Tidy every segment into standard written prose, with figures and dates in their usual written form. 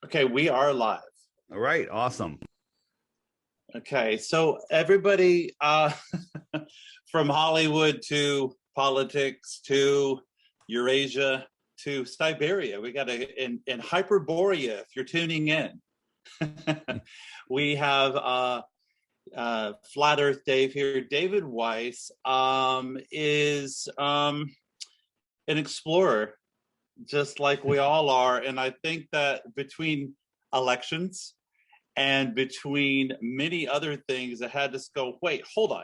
Okay, we are live. All right, awesome. Okay, so everybody from Hollywood to politics to Eurasia to Siberia, we got in Hyperborea, if you're tuning in. We have Flat Earth Dave here. David Weiss is an explorer, just like we all are. And I think that between elections and between many other things that had us go, wait, hold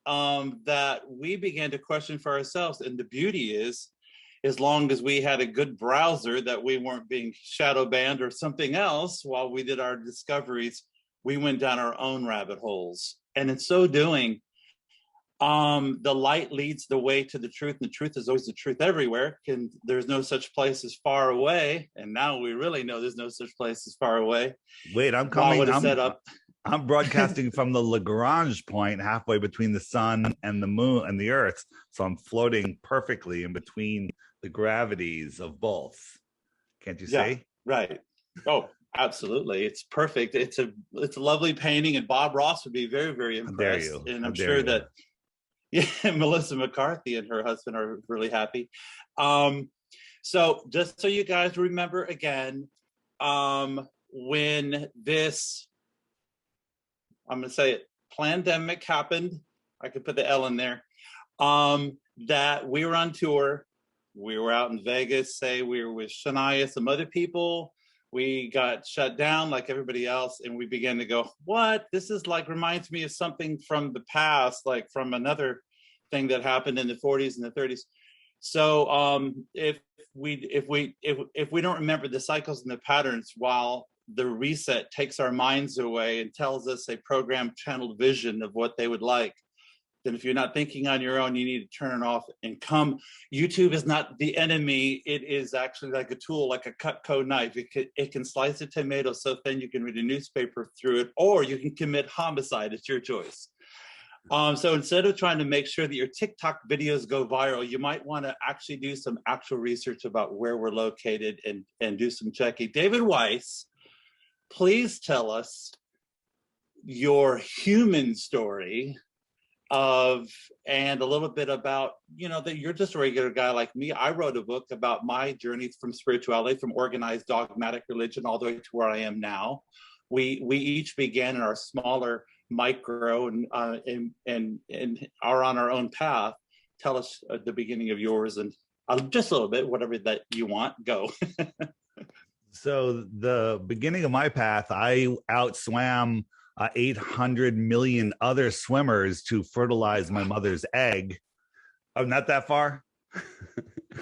on, that we began to question for ourselves. And the beauty is, as long as we had a good browser, that we weren't being shadow banned or something else while we did our discoveries, we went down our own rabbit holes. And in so doing, the light leads the way to the truth, and the truth is always the truth everywhere. And there's no such place as far away. And now we really know there's no such place as far away. Wait, I'm coming. Up. I'm broadcasting from the Lagrange point, halfway between the sun and the moon and the earth. So I'm floating perfectly in between the gravities of both. Can't you see? Right. Oh, absolutely. It's perfect. It's a lovely painting, and Bob Ross would be very, very impressed. And I'm sure that Melissa McCarthy and her husband are really happy. So just so you guys remember again, when this, I'm going to say it, pandemic happened, I could put the L in there, that we were on tour. We were out in Vegas, say we were with Shania, some other people. We got shut down like everybody else, and we began to go, what? This is like, reminds me of something from the past, like from another thing that happened in the 40s and the 30s. So if we don't remember the cycles and the patterns, while the reset takes our minds away and tells us a programmed channeled vision of what they would like, then if you're not thinking on your own, you need to turn it off and come. YouTube is not the enemy. It is actually like a tool, like a Cutco knife. It can slice a tomato so thin you can read a newspaper through it, or you can commit homicide. It's your choice. So instead of trying to make sure that your TikTok videos go viral, you might want to actually do some actual research about where we're located and do some checking. David Weiss, please tell us your human story and a little bit about, that you're just a regular guy like me. I wrote a book about my journey from spirituality, from organized dogmatic religion all the way to where I am now. We each began in our smaller micro and are on our own path. Tell us the beginning of yours, and just a little bit, whatever that you want, go. So the beginning of my path, I outswam 800 million other swimmers to fertilize my mother's egg. Oh, not that far?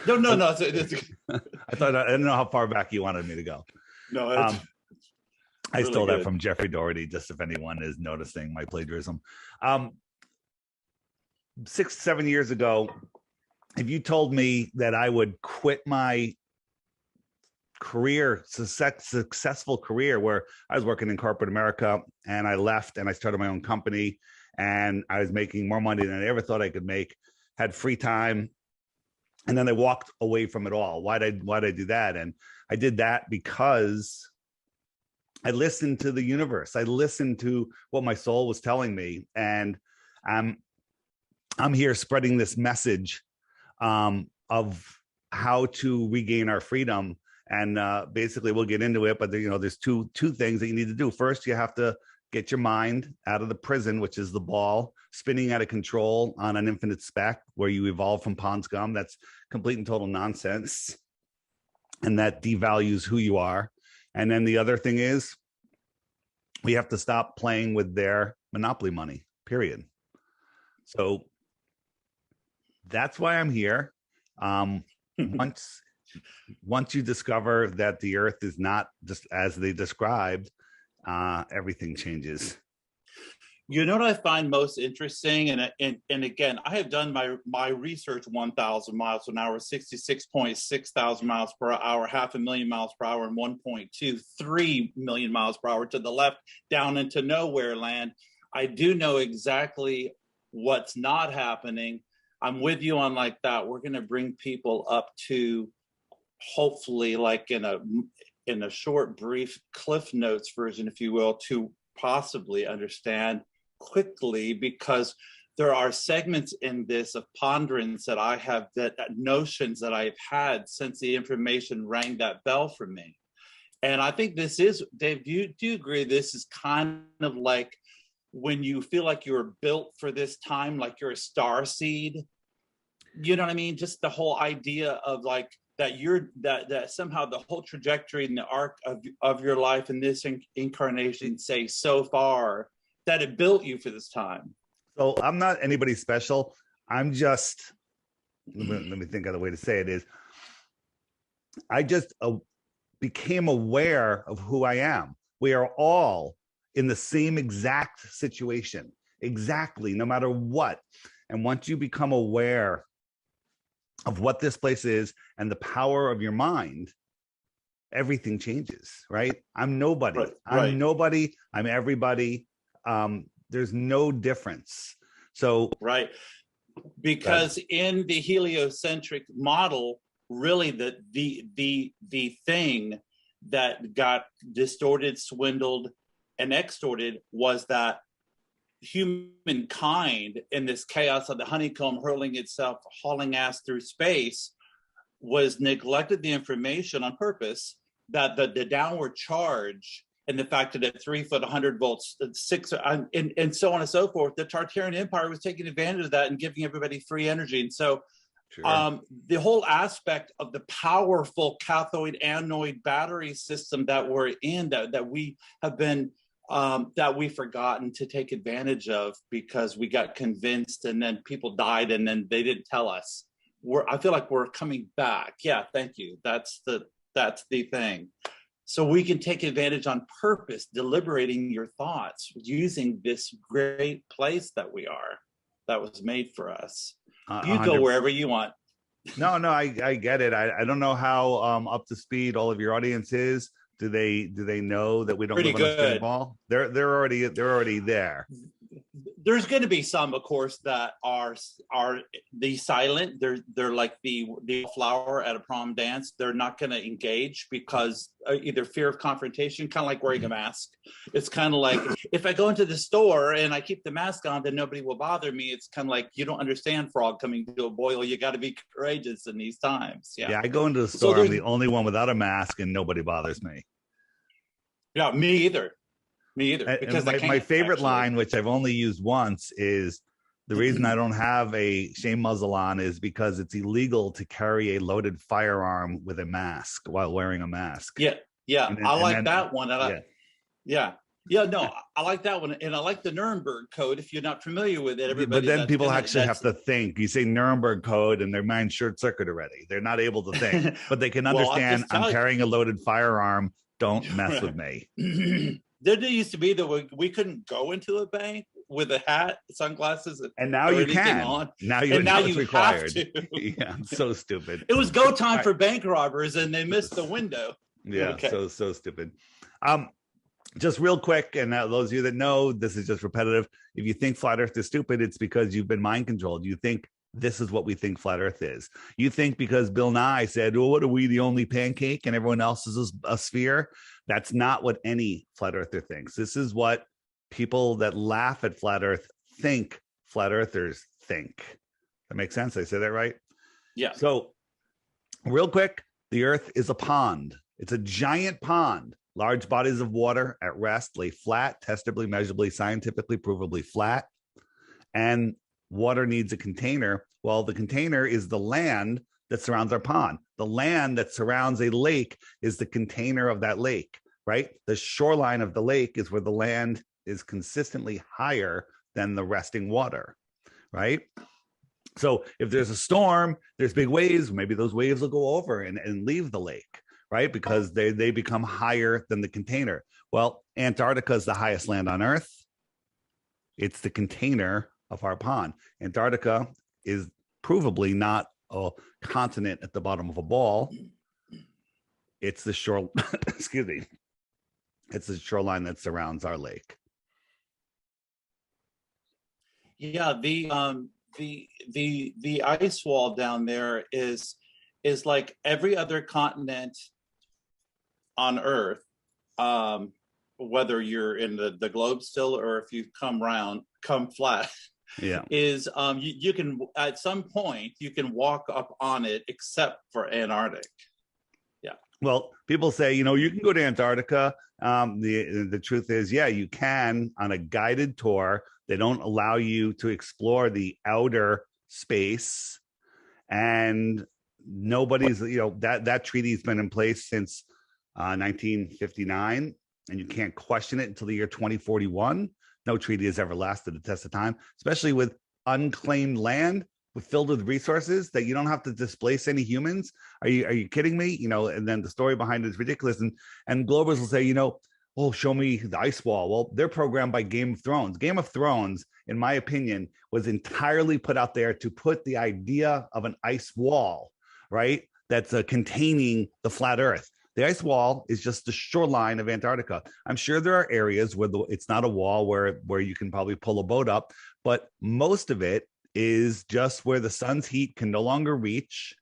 No. I didn't know how far back you wanted me to go. No, I really stole that from Jeffrey Doherty, just if anyone is noticing my plagiarism. 6-7 years ago, if you told me that I would quit my successful career, where I was working in corporate America, and I left and I started my own company, and I was making more money than I ever thought I could make, had free time, and then I walked away from it all. Why'd I do that? And I did that because I listened to the universe. I listened to what my soul was telling me, and I'm here spreading this message of how to regain our freedom. And basically, we'll get into it, but there's two things that you need to do. First, you have to get your mind out of the prison, which is the ball spinning out of control on an infinite speck where you evolve from pond scum. That's complete and total nonsense, and that devalues who you are. And then the other thing is, we have to stop playing with their monopoly money, period. So that's why I'm here. Once you discover that the earth is not just as they described, everything changes. You know what I find most interesting, and again, I have done my research 1,000 miles an hour, 66.6 thousand miles per hour, 500,000 miles per hour, and 1.23 million miles per hour to the left, down into nowhere land. I do know exactly what's not happening. I'm with you on like that. We're going to bring people up to hopefully like in in a short, brief Cliff Notes version, if you will, to possibly understand quickly, because there are segments in this of ponderance that I have, that notions that I've had since the information rang that bell for me. And I think this is, Dave, do you agree this is kind of like when you feel like you're built for this time, like you're a star seed? You know what I mean? Just the whole idea of like that you're that somehow the whole trajectory and the arc of your life in this incarnation, say so far, that it built you for this time. So I'm not anybody special. I'm just, let me think of the way to say it is, I just became aware of who I am. We are all in the same exact situation, exactly, no matter what. And once you become aware of what this place is and the power of your mind, everything changes, right? I'm nobody. Right. I'm nobody. I'm everybody. There's no difference. So right, because in the heliocentric model, really the thing that got distorted, swindled, and extorted was that humankind, in this chaos of the honeycomb hurling itself, hauling ass through space, was neglected the information on purpose, that the downward charge and the fact that at 3 foot 100 volts 6 and so on and so forth, the Tartarian Empire was taking advantage of that and giving everybody free energy. And so sure. The whole aspect of the powerful cathode anode battery system that we're in, that we have been that we've forgotten to take advantage of because we got convinced and then people died and then they didn't tell us. I feel like we're coming back. Yeah, thank you. That's the thing. So we can take advantage on purpose, deliberating your thoughts using this great place that we are, that was made for us. You go wherever you want. No, I get it. I don't know how up to speed all of your audience is. Do they know that we don't live on a spin ball? They're already there. There's going to be some, of course, that are the silent. They're like the flower at a prom dance. They're not going to engage because either fear of confrontation, kind of like wearing a mask. It's kind of like if I go into the store and I keep the mask on, then nobody will bother me. It's kind of like you don't understand frog coming to a boil. You got to be courageous in these times. Yeah, I go into the store. I'm the only one without a mask, and nobody bothers me. Yeah, me either. Because my favorite line, which I've only used once, is the reason I don't have a shame muzzle on is because it's illegal to carry a loaded firearm with a mask while wearing a mask. Yeah. I like that one. No, I like that one. And I like the Nuremberg Code. If you're not familiar with it, everybody. But then people actually have to think. You say Nuremberg Code and their mind short circuit already. They're not able to think, but they can understand I'm carrying a loaded firearm. Don't mess with me. There used to be that we couldn't go into a bank with a hat, sunglasses, and now you can. On. Now you required. Have to. Yeah, so stupid. It was go time for bank robbers, and they missed the window. Yeah, okay. so stupid. Just real quick, and those of you that know, this is just repetitive. If you think flat Earth is stupid, it's because you've been mind controlled. You think this is what we think flat Earth is. You think because Bill Nye said, "Oh, what are we, the only pancake, and everyone else is a sphere?" That's not what any flat earther thinks. This is what people that laugh at flat Earth think flat earthers think. That makes sense? I say that right? Yeah. So real quick, the Earth is a pond. It's a giant pond. Large bodies of water at rest lay flat, testably, measurably, scientifically, provably flat. And water needs a container. Well, the container is the land that surrounds our pond. The land that surrounds a lake is the container of that lake, right? The shoreline of the lake is where the land is consistently higher than the resting water, right? So if there's a storm, there's big waves, maybe those waves will go over and leave the lake, right? Because they become higher than the container. Well, Antarctica is the highest land on Earth. It's the container of our pond. Antarctica is provably not a continent at the bottom of a ball. It's the shore, excuse me. It's the shoreline that surrounds our lake. Yeah, the ice wall down there is like every other continent on Earth, whether you're in the globe still or if you come flat, Yeah. is you can at some point you can walk up on it except for Antarctic. Yeah. Well, people say, you can go to Antarctica. The truth is, yeah, you can on a guided tour. They don't allow you to explore the outer space, and nobody's, that treaty has been in place since 1959, and you can't question it until the year 2041. No treaty has ever lasted the test of time, especially with unclaimed land filled with resources that you don't have to displace any humans. Are you kidding me? And then the story behind it is ridiculous. And Globers will say, oh, show me the ice wall. Well, they're programmed by Game of Thrones. Game of Thrones, in my opinion, was entirely put out there to put the idea of an ice wall, right? That's containing the flat Earth. The ice wall is just the shoreline of Antarctica. I'm sure there are areas where it's not a wall where you can probably pull a boat up, but most of it is just where the sun's heat can no longer reach.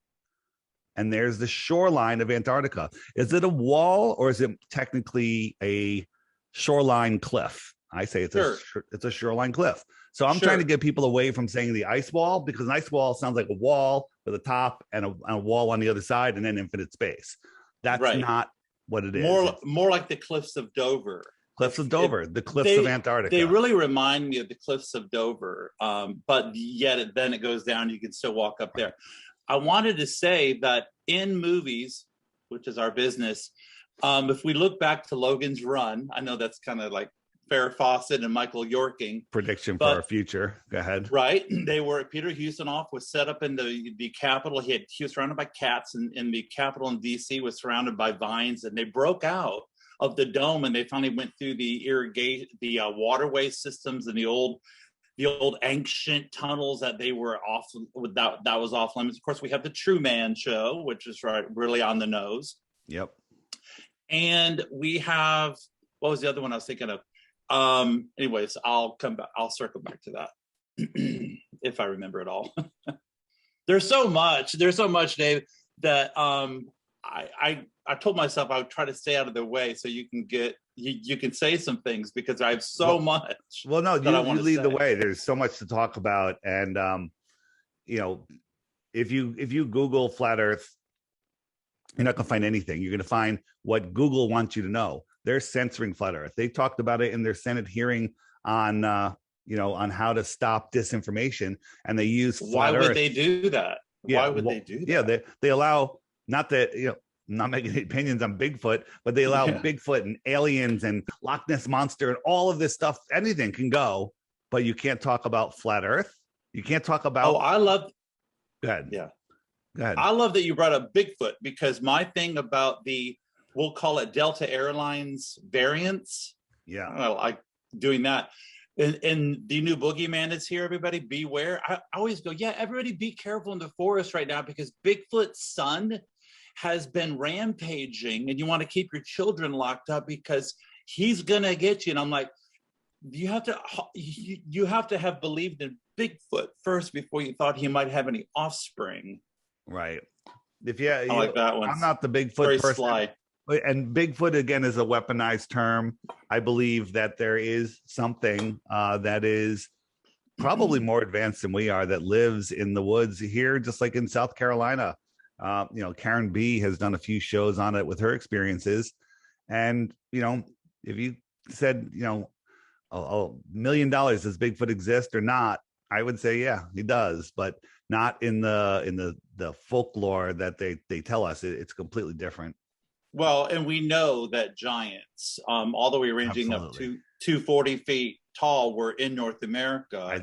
And there's the shoreline of Antarctica. Is it a wall or is it technically a shoreline cliff? I say it's a shoreline cliff. So I'm trying to get people away from saying the ice wall, because an ice wall sounds like a wall with a top and a wall on the other side and then infinite space. That's not what it is. More like the cliffs of Dover. Cliffs of Dover, the cliffs of Antarctica. They really remind me of the cliffs of Dover, but yet then it goes down. You can still walk up there. I wanted to say that in movies, which is our business, if we look back to Logan's Run, I know that's kind of like Farrah Fawcett and Michael Yorking. Prediction for our future. Go ahead. Right. Peter Ustinov was set up in the Capitol. He was surrounded by cats, and the Capitol in DC was surrounded by vines, and they broke out of the dome, and they finally went through the waterway systems and the old ancient tunnels that they were off that was off limits. Of course, we have the Truman Show, which is really on the nose. Yep. And we have, what was the other one I was thinking of? Anyways, I'll circle back to that if I remember it all. There's so much, Dave, that I told myself I would try to stay out of the way so you can say some things, because I have so much. Well, no, you lead the way. There's so much to talk about, and if you Google flat Earth, you're not going to find anything. You're going to find what Google wants you to know. They're censoring flat Earth. They talked about it in their Senate hearing on on how to stop disinformation, and they use flat Earth. Why would they do that? Yeah, why would they do that? Yeah, they allow, not that I'm not making opinions on Bigfoot, but they allow Bigfoot and aliens and Loch Ness Monster and all of this stuff. Anything can go, but you can't talk about flat Earth. You can't talk about. Oh, I love. Go ahead. Yeah. Go ahead. I love that you brought up Bigfoot, because my thing about we'll call it Delta Airlines variants. Yeah. I like doing that. And the new boogeyman is here, everybody. Beware. I always go, yeah, everybody be careful in the forest right now, because Bigfoot's son has been rampaging, and you want to keep your children locked up because he's going to get you. And I'm like, you have to have believed in Bigfoot first before you thought he might have any offspring. Right. I like that one. I'm not the Bigfoot Very person. sly. And Bigfoot, again, is a weaponized term. I believe that there is something that is probably more advanced than we are, that lives in the woods here, just like in South Carolina. Karen B has done a few shows on it with her experiences. And, if you said, $1 million, does Bigfoot exist or not? I would say, yeah, he does, but not in the folklore that they tell us. It's completely different. Well, and we know that giants, all the way ranging Absolutely. up to 240 feet tall, were in North America. I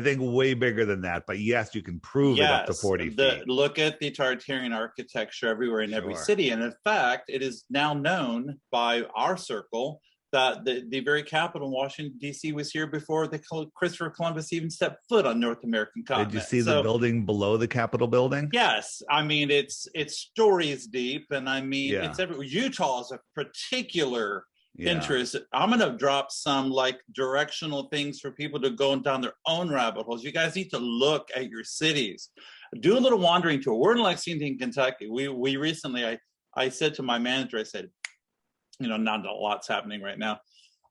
think way bigger than that, but yes, you can prove it up to 40 feet. Look at the Tartarian architecture everywhere in every city. And in fact, it is now known by our circle that the very capital in Washington, D.C. was here before Christopher Columbus even stepped foot on North American continent. Did you see the building below the Capitol building? Yes. I mean, it's stories deep. And I mean, it's everywhere. Utah is a particular interest. I'm going to drop some directional things for people to go down their own rabbit holes. You guys need to look at your cities. Do a little wandering tour. We're in Lexington, Kentucky. We recently, I said to my manager, I said, not a lot's happening right now.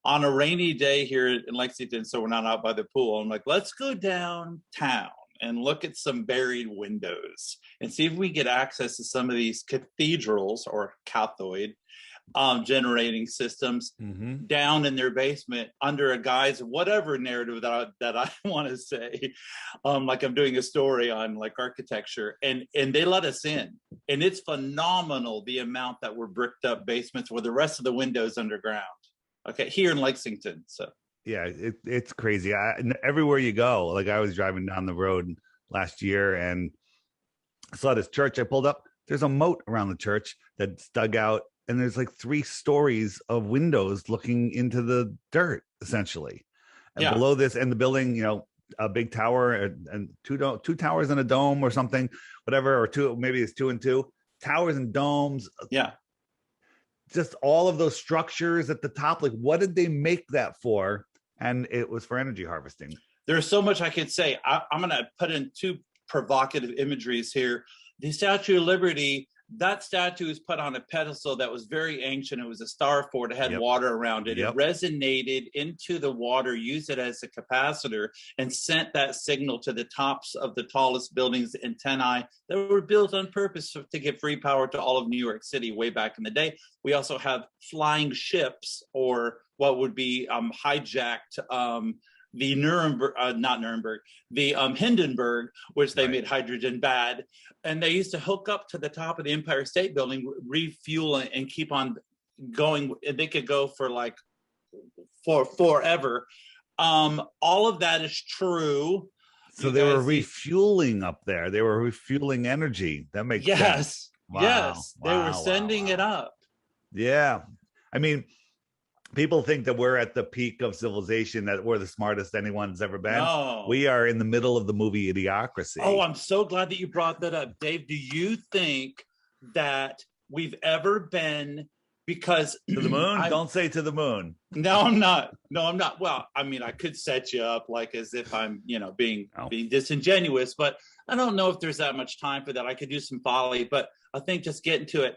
On a rainy day here in Lexington, so we're not out by the pool, I'm like, let's go downtown and look at some buried windows and see if we get access to some of these cathedrals or cathode generating systems down in their basement under a guise of whatever narrative that I want to say, like I'm doing a story on like architecture, and they let us in, and it's phenomenal the amount that were bricked up basements where the rest of the windows underground. Okay, here in Lexington. So yeah, it's crazy. Everywhere you go, like I was driving down the road last year and I saw this church. I pulled up. There's a moat around the church that's dug out, and there's like 3 stories of windows looking into the dirt, essentially. And below this, and the building, a big tower and two towers and a dome or something, whatever, or 2, maybe it's 2 and 2 towers and domes. Yeah. Just all of those structures at the top. Like, what did they make that for? And it was for energy harvesting. There's so much I could say. I'm going to put in 2 provocative imageries here. The Statue of Liberty, that statue is put on a pedestal that was very ancient. It was a star fort. It had water around it. It resonated into the water, used it as a capacitor, and sent that signal to the tops of the tallest buildings, antennae that were built on purpose to give free power to all of New York City way back in the day. We also have flying ships, or what would be hijacked the Hindenburg, which they made hydrogen bad. And they used to hook up to the top of the Empire State Building, refuel and keep on going. They could go for like for forever. All of that is true. So they were refueling up there. They were refueling energy. That makes sense. Wow. Yes. They were sending it up. Yeah. I mean, people think that we're at the peak of civilization, that we're the smartest anyone's ever been. No. We are in the middle of the movie Idiocracy. Oh, I'm so glad that you brought that up. Dave, do you think that we've ever been, because to the moon? Don't say to the moon. No, I'm not. Well, I mean, I could set you up like as if I'm, being disingenuous, but I don't know if there's that much time for that. I could do some folly, but I think just getting to it.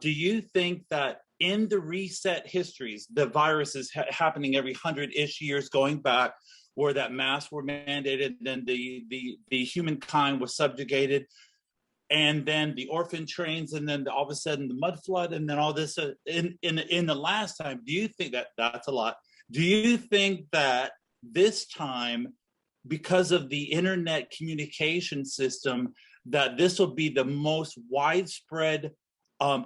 Do you think that in the reset histories, the virus is happening every 100-ish years going back, where that masks were mandated, then the humankind was subjugated, and then the orphan trains, and then all of a sudden the mud flood, and then all this in the last time? Do you think that's a lot? Do you think that this time, because of the internet communication system, that this will be the most widespread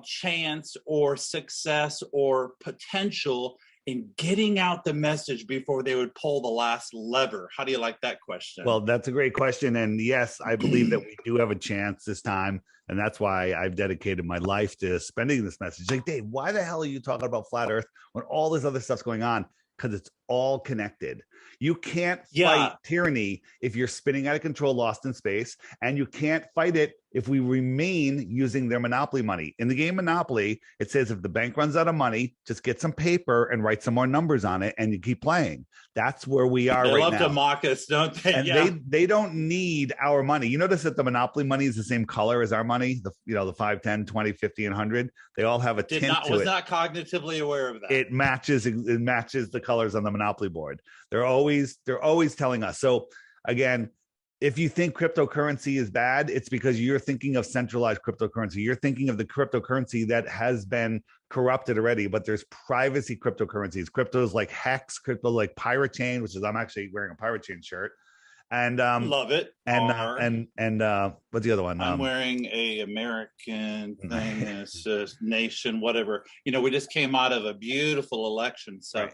chance or success or potential in getting out the message before they would pull the last lever? How do you like that question? Well, that's a great question. And yes, I believe that we do have a chance this time. And that's why I've dedicated my life to spending this message. Like, Dave, why the hell are you talking about flat Earth when all this other stuff's going on? Because it's all connected. You can't fight tyranny if you're spinning out of control, lost in space, and you can't fight it if we remain using their monopoly money. In the game Monopoly, it says if the bank runs out of money, just get some paper and write some more numbers on it, and you keep playing. That's where we are right now. They love to mock us, don't they? And they don't need our money. You notice that the monopoly money is the same color as our money, the 5, 10, 20, 50, and 100. They all have a tint to it. Was not cognitively aware of that. It matches the colors on the monopoly board. They're always telling us. So again, if you think cryptocurrency is bad, it's because you're thinking of centralized cryptocurrency. You're thinking of the cryptocurrency that has been corrupted already, but there's privacy cryptocurrencies. Crypto is like Hex, crypto like Pirate Chain, which is, I'm actually wearing a Pirate Chain shirt. And love it. And what's the other one? I'm wearing a American thing. It's just nation, whatever. We just came out of a beautiful election. So, right.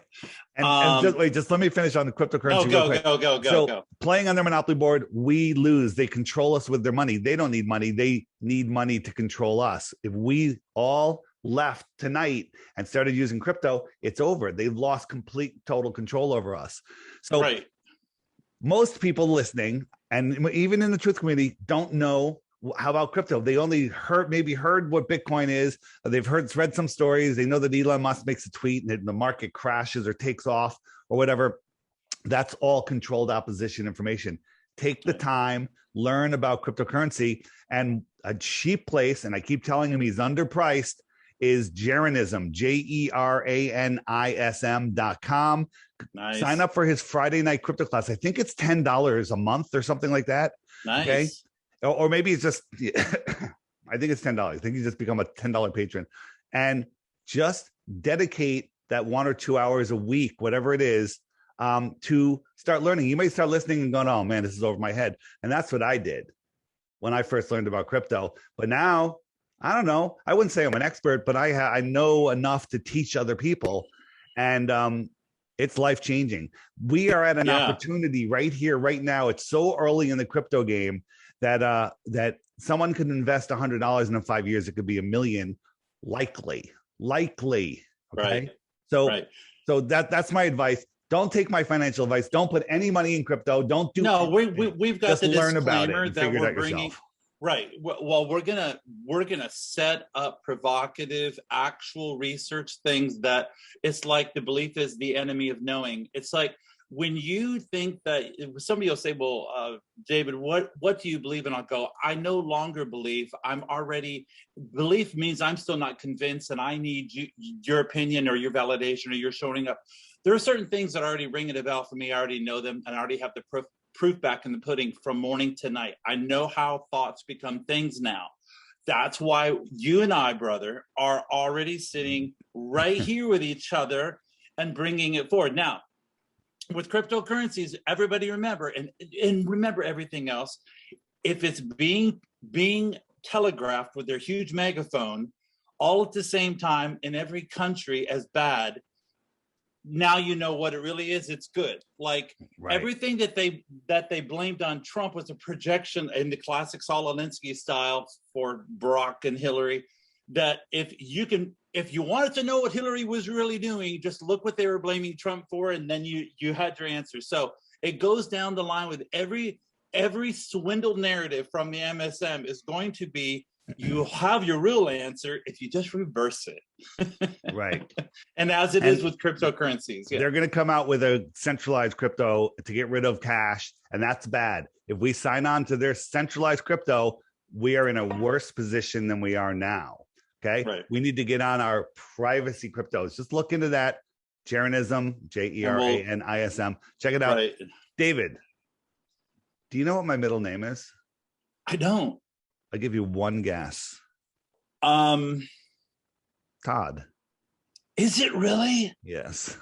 And just let me finish on the cryptocurrency. Go. Playing on their monopoly board, we lose. They control us with their money. They don't need money. They need money to control us. If we all left tonight and started using crypto, it's over. They've lost total control over us. So. Right. Most people listening, and even in the truth community, don't know how about crypto. They only heard what Bitcoin is. They've read some stories. They know that Elon Musk makes a tweet and the market crashes or takes off or whatever. That's all controlled opposition information. Take the time, learn about cryptocurrency, and a cheap place, and I keep telling him he's underpriced, is Jeranism, JERANISM.com. Nice. Sign up for his Friday night crypto class. I think it's $10 a month or something like that. Nice. Okay. Or maybe it's just, I think it's $10. I think you just become a $10 patron and just dedicate that 1 or 2 hours a week, whatever it is, to start learning. You may start listening and going, oh man, this is over my head. And that's what I did when I first learned about crypto. But now, I don't know. I wouldn't say I'm an expert, but I know enough to teach other people. And it's life-changing. We are at an opportunity right here, right now. It's so early in the crypto game that that someone could invest $100 and in 5 years, it could be $1 million, likely. Okay. Right. So that's my advice. Don't take my financial advice. Don't put any money in crypto. Don't do. No, we've got the learn about it disclaimer and that figure it we're out bringing. yourself. Right. Well, we're gonna set up provocative, actual research things that it's like the belief is the enemy of knowing. It's like when you think that somebody will say, "Well, David, what do you believe?" And I'll go, "I no longer believe. Belief means I'm still not convinced, and I need your opinion or your validation or your showing up." There are certain things that are already ringing a bell for me. I already know them, and I already have the proof back in the pudding from morning to night. I know how thoughts become things now. That's why you and I, brother, are already sitting right here with each other and bringing it forward. Now, with cryptocurrencies, everybody remember, and remember everything else. If it's being telegraphed with their huge megaphone all at the same time in every country as bad, now you know what it really is. It's good. Like everything that they blamed on Trump was a projection in the classic Saul Alinsky style for Barack and Hillary. That if you wanted to know what Hillary was really doing, just look what they were blaming Trump for, and then you had your answer. So it goes down the line with every swindle narrative from the MSM is going to be, you have your real answer if you just reverse it. Right. And as it is with cryptocurrencies. They're going to come out with a centralized crypto to get rid of cash, and that's bad. If we sign on to their centralized crypto, we are in a worse position than we are now. Okay. Right. We need to get on our privacy cryptos. Just look into that. Jeranism, JERANISM. Check it out. Right. David, do you know what my middle name is? I don't. I'll give you one guess. Todd. Is it really? Yes.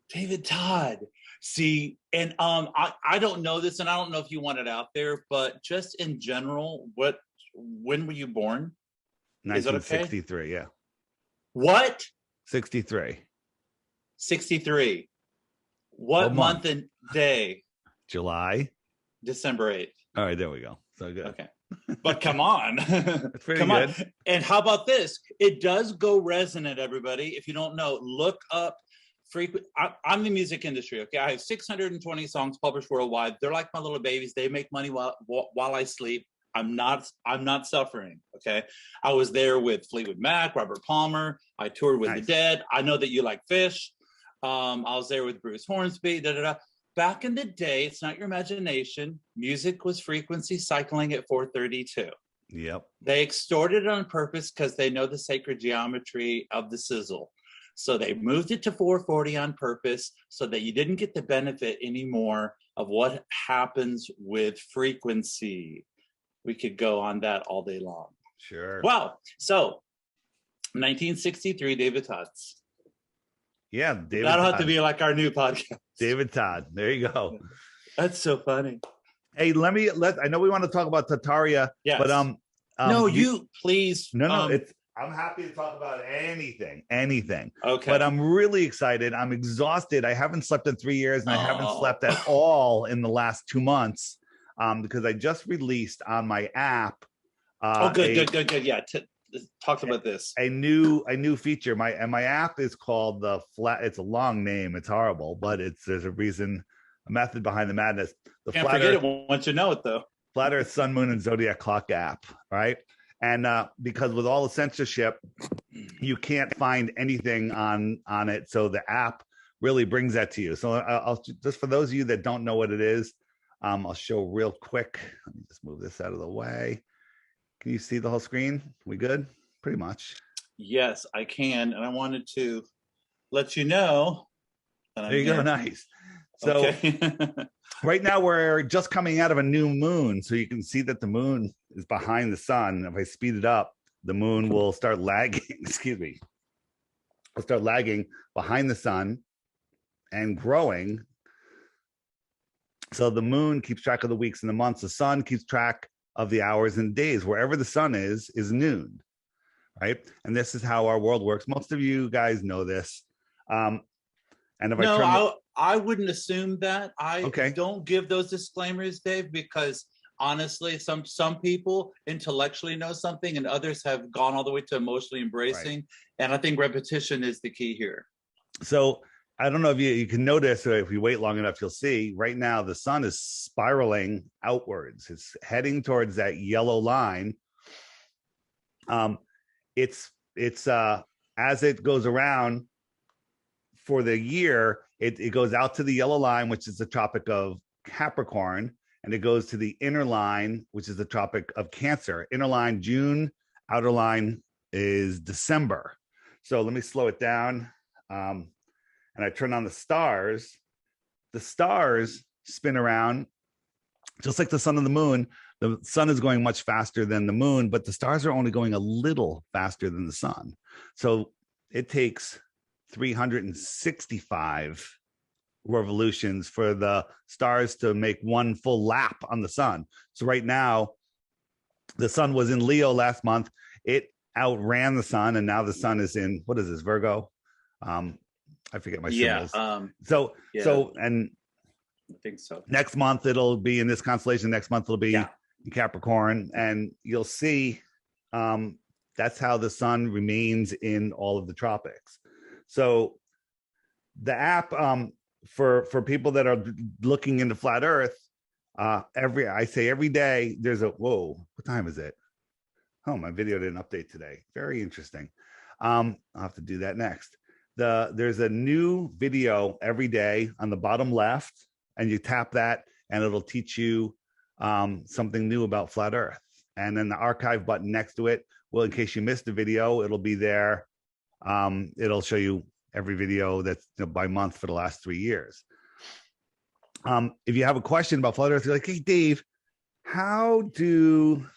David Todd. See, and I don't know this, and I don't know if you want it out there, but just in general, when were you born? 1963, okay? Yeah. What? 63. 63. What month and day? July. December 8th. All right, there we go. So good. Okay. But come on. That's pretty come good. on. And how about this? It does go resonant, everybody. If you don't know, look up I'm in the music industry, okay? I have 620 songs published worldwide. They're like my little babies. They make money while I sleep. I'm not suffering, okay? I was there with Fleetwood Mac, Robert Palmer. I toured with the Dead. I know that you like Fish. I was there with Bruce Hornsby, Back in the day, it's not your imagination. Music was frequency cycling at 432. Yep. They extorted it on purpose because they know the sacred geometry of the sizzle. So they moved it to 440 on purpose so that you didn't get the benefit anymore of what happens with frequency. We could go on that all day long. Sure. Wow. So 1963, David Todd's. Yeah, David. That'll Todd. have to be like our new podcast. David Todd. There you go. That's so funny. Hey, I know we want to talk about Tartaria, yes. But no, you please. No, I'm happy to talk about anything. Okay. But I'm really excited. I'm exhausted. I haven't slept in 3 years, and I haven't slept at all in the last 2 months because I just released on my app. Good. Yeah. Talk about this. A new feature. My app is called the Flat. It's a long name. It's horrible, but there's a reason, a method behind the madness. The Can't forget it once you know it, though. Flat Earth, Sun, Moon, and Zodiac Clock app, right? And because with all the censorship, you can't find anything on it. So the app really brings that to you. So I'll just, for those of you that don't know what it is, I'll show real quick. Let me just move this out of the way. Can you see the whole screen? We good? Pretty much. Yes, I can. And I wanted to let you know that There I'm you go. here. Nice. So Okay. right now we're just coming out of a new moon. So you can see that the moon is behind the sun. If I speed it up, the moon will start lagging. Excuse me. Will start lagging behind the sun and growing. So the moon keeps track of the weeks and the months. The sun keeps track of the hours and days. Wherever the sun is noon, right? And this is how our world works. Most of you guys know this. And if I No, turn the I wouldn't assume that. I okay, don't give those disclaimers, Dave, because honestly, some people intellectually know something and others have gone all the way to emotionally right. embracing. And I think repetition is the key here. So I don't know if you can notice, or if you wait long enough, you'll see right now the sun is spiraling outwards. It's heading towards that yellow line. Um, it's as it goes around for the year, it goes out to the yellow line, which is the Tropic of Capricorn, and it goes to the inner line, which is the Tropic of Cancer. Inner line June, outer line is December. So let me slow it down. And I turn on the stars spin around just like the sun and the moon. The sun is going much faster than the moon, but the stars are only going a little faster than the sun. So it takes 365 revolutions for the stars to make one full lap on the sun. So right now, the sun was in Leo last month. It outran the sun, and now the sun is in, what is this, Virgo? I forget my Yeah. symbols. So and I think so. next month it'll be in this constellation. Next month it'll be Yeah. in Capricorn, and you'll see that's how the sun remains in all of the tropics. So the app for people that are looking into flat Earth, every day there's a whoa. What time is it? Oh, my video didn't update today. Very interesting. I'll have to do that next. There's a new video every day on the bottom left, and you tap that, and it'll teach you something new about flat Earth. And then the archive button next to it, well, in case you missed a video, it'll be there. It'll show you every video that's by month for the last 3 years. If you have a question about flat Earth, you're like, hey, Dave, how do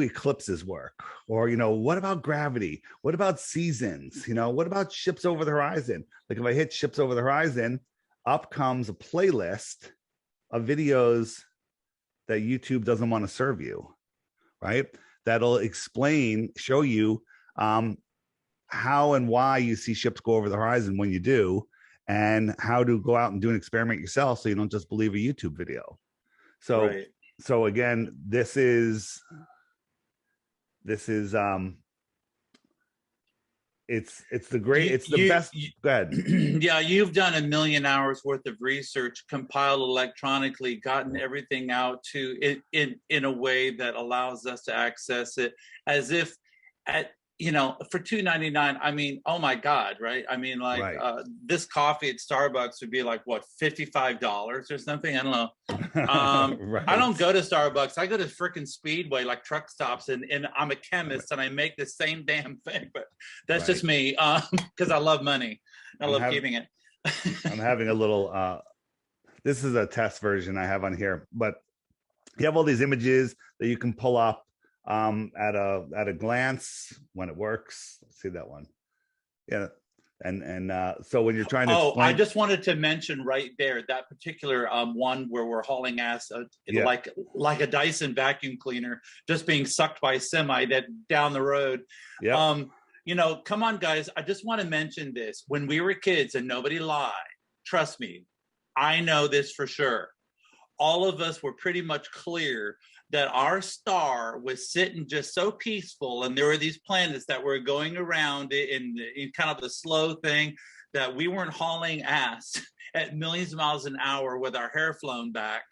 eclipses work? Or, what about gravity? What about seasons? What about ships over the horizon? Like if I hit ships over the horizon, up comes a playlist of videos that YouTube doesn't want to serve you, right? That'll show you how and why you see ships go over the horizon when you do, and how to go out and do an experiment yourself so you don't just believe a YouTube video. So, right. So again, this is it's the best. Go ahead. Yeah, you've done 1 million hours worth of research, compiled electronically, gotten everything out to in a way that allows us to access it as if for $2.99. I mean, oh my God, right? I mean, like right. This coffee at Starbucks would be like what, $55 or something? I don't know. Right. I don't go to Starbucks. I go to freaking Speedway, like truck stops, and I'm a chemist and I make the same damn thing. But that's just me, because I love money. I love keeping it. I'm having a little. This is a test version I have on here, but you have all these images that you can pull up at a glance when it works. Let's see that one. Yeah. And so when you're trying to explain, I just wanted to mention right there that particular one where we're hauling ass like a Dyson vacuum cleaner just being sucked by a semi that down the road. Yeah. Come on, guys. I just want to mention this. When we were kids, and nobody lied, trust me, I know this for sure. All of us were pretty much clear that our star was sitting just so peaceful, and there were these planets that were going around in kind of the slow thing, that we weren't hauling ass at millions of miles an hour with our hair flown back,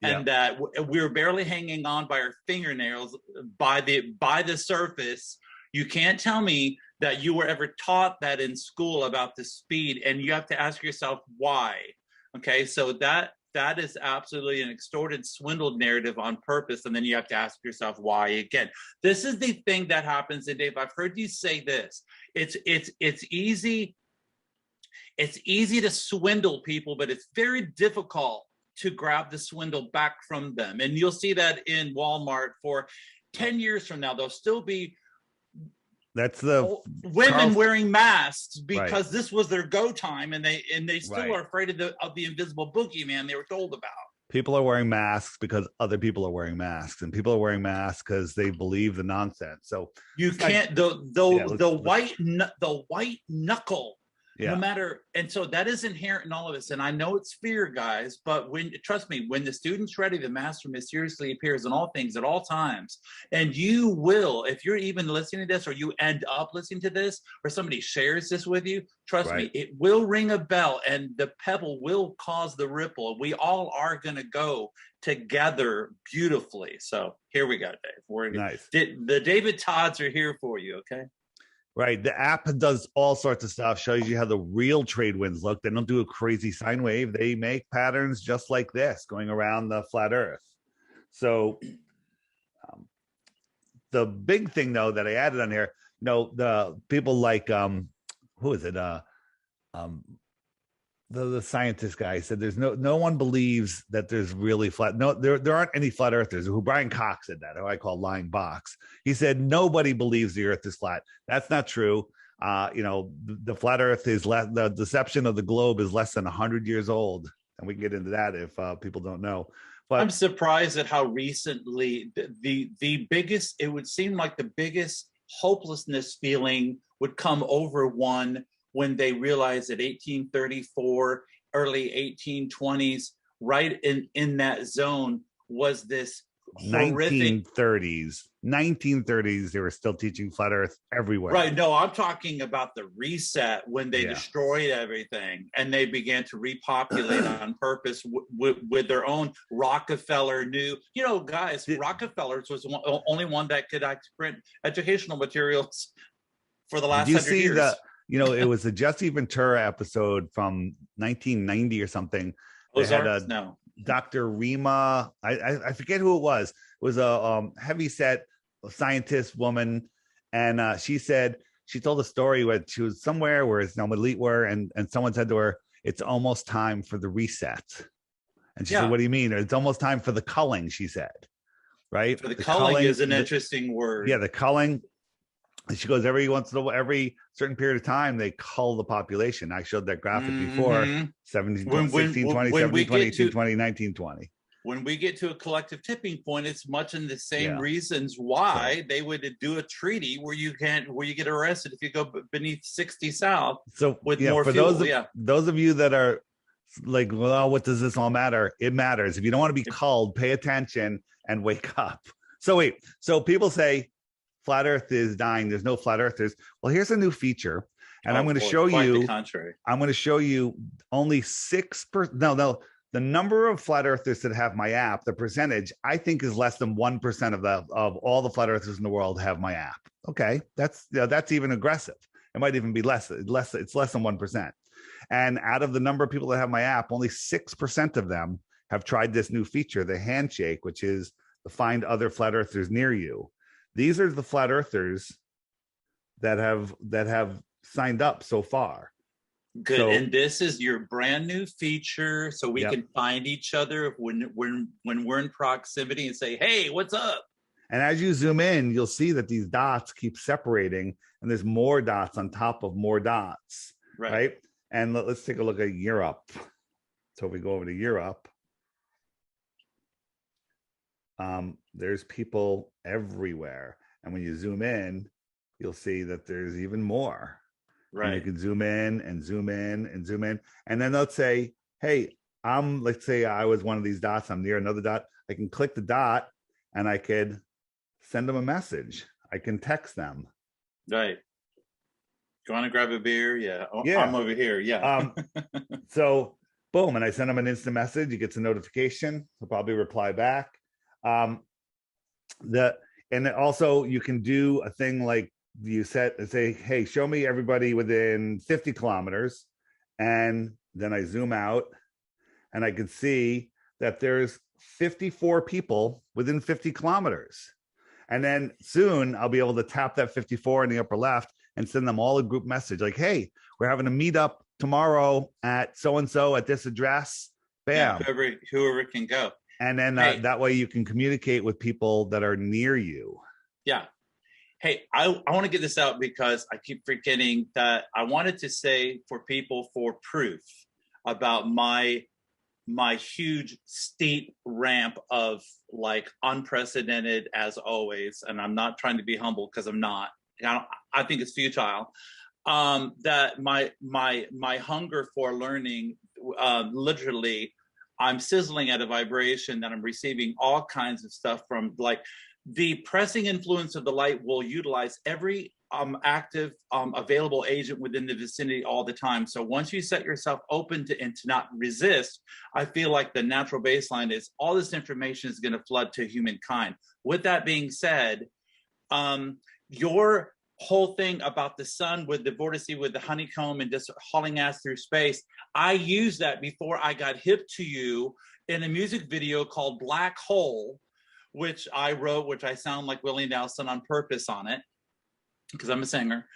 and that we were barely hanging on by our fingernails by the surface. You can't tell me that you were ever taught that in school about the speed, and you have to ask yourself why. Okay, so that that is absolutely an extorted, swindled narrative on purpose. And then you have to ask yourself why again. This is the thing that happens. And Dave, I've heard you say this. It's easy. It's easy to swindle people, but it's very difficult to grab the swindle back from them. And you'll see that in Walmart for 10 years from now. There'll still be women wearing masks because this was their go time, and they still are afraid of the invisible boogeyman they were told about. People are wearing masks because other people are wearing masks, and people are wearing masks because they believe the nonsense. So you can't the white knuckle. No matter, and so that is inherent in all of us. And I know it's fear, guys, but trust me, when the student's ready, the master mysteriously appears in all things at all times. And you will, if you're even listening to this, or you end up listening to this, or somebody shares this with you, trust me, it will ring a bell, and the pebble will cause the ripple. We all are going to go together beautifully. So here we go, Dave. Nice. The David Todds are here for you. Okay. Right. The app does all sorts of stuff, shows you how the real trade winds look. They don't do a crazy sine wave. They make patterns just like this going around the flat earth. So the big thing, though, that I added on here, the people like, who is it? The scientist guy said there's no one believes that there's really flat. No, there aren't any flat earthers. Who Brian Cox said that, who I call lying box. He said nobody believes the earth is flat. That's not true. The flat earth is the deception of the globe is less than 100 years old. And we can get into that if people don't know. But I'm surprised at how recently the biggest, it would seem like the biggest hopelessness feeling would come over one when they realized that 1834, early 1820s, right in that zone was this horrific 1930s, they were still teaching flat earth everywhere. Right. No, I'm talking about the reset when they destroyed everything and they began to repopulate on purpose with their own Rockefeller guys, Rockefeller's was the only one that could print educational materials for the last 100 years. It was a Jesse Ventura episode from 1990 or something. They had Dr. Rima. I forget who it was. It was a heavy-set scientist woman, and she told a story where she was somewhere where it's elite were, and someone said to her, "It's almost time for the reset." And she said, "What do you mean?" "It's almost time for the culling," she said. Right? For the culling is an interesting word. Yeah, the culling. And she goes, every certain period of time, they cull the population. I showed that graphic before, 1620, 1720, 1820, 1920. When we get to a collective tipping point, it's much in the same reasons why they would do a treaty where you get arrested if you go beneath 60 South with more fuel. Those of you that are like, well, what does this all matter? It matters. If you don't want to be culled, pay attention and wake up. So people say, flat earth is dying. There's no flat earthers. Well, here's a new feature. And I'm going to show you, I'm going to show you only 6%. The number of flat earthers that have my app, the percentage, I think is less than 1% of all the flat earthers in the world have my app. Okay. That's even aggressive. It might even be less. It's less than 1%. And out of the number of people that have my app, only 6% of them have tried this new feature, the handshake, which is to find other flat earthers near you. These are the flat earthers that have signed up so far. Good. And this is your brand new feature, so we can find each other when we're in proximity and say, "Hey, what's up?" And as you zoom in, you'll see that these dots keep separating, and there's more dots on top of more dots. Right? And let's take a look at Europe. So if we go over to Europe, there's people everywhere. And when you zoom in, you'll see that there's even more. Right. And you can zoom in and zoom in and zoom in. And then they'll say, hey, let's say I was one of these dots. I'm near another dot. I can click the dot and I could send them a message. I can text them. Right. You want to grab a beer? Yeah. I'm over here. Yeah. So boom. And I send them an instant message. He gets a notification. He'll probably reply back. And also you can do a thing like you say, hey, show me everybody within 50 kilometers. And then I zoom out and I could see that there's 54 people within 50 kilometers. And then soon I'll be able to tap that 54 in the upper left and send them all a group message like, hey, we're having a meetup tomorrow at so-and-so at this address. Bam. Yeah, whoever can go. And then that way you can communicate with people that are near you. Yeah. Hey, I want to get this out because I keep forgetting that I wanted to say for people for proof about my huge steep ramp of like unprecedented as always. And I'm not trying to be humble because I'm not. I think it's futile. That my hunger for learning, literally, I'm sizzling at a vibration that I'm receiving all kinds of stuff from. Like the pressing influence of the light will utilize every active available agent within the vicinity all the time. So once you set yourself open to and to not resist, I feel like the natural baseline is all this information is going to flood to humankind. With that being said, your whole thing about the sun with the vortice with the honeycomb and just hauling ass through space, I used that before I got hip to you in a music video called Black Hole, which I wrote, which I sound like Willie Nelson on purpose on it because I'm a singer.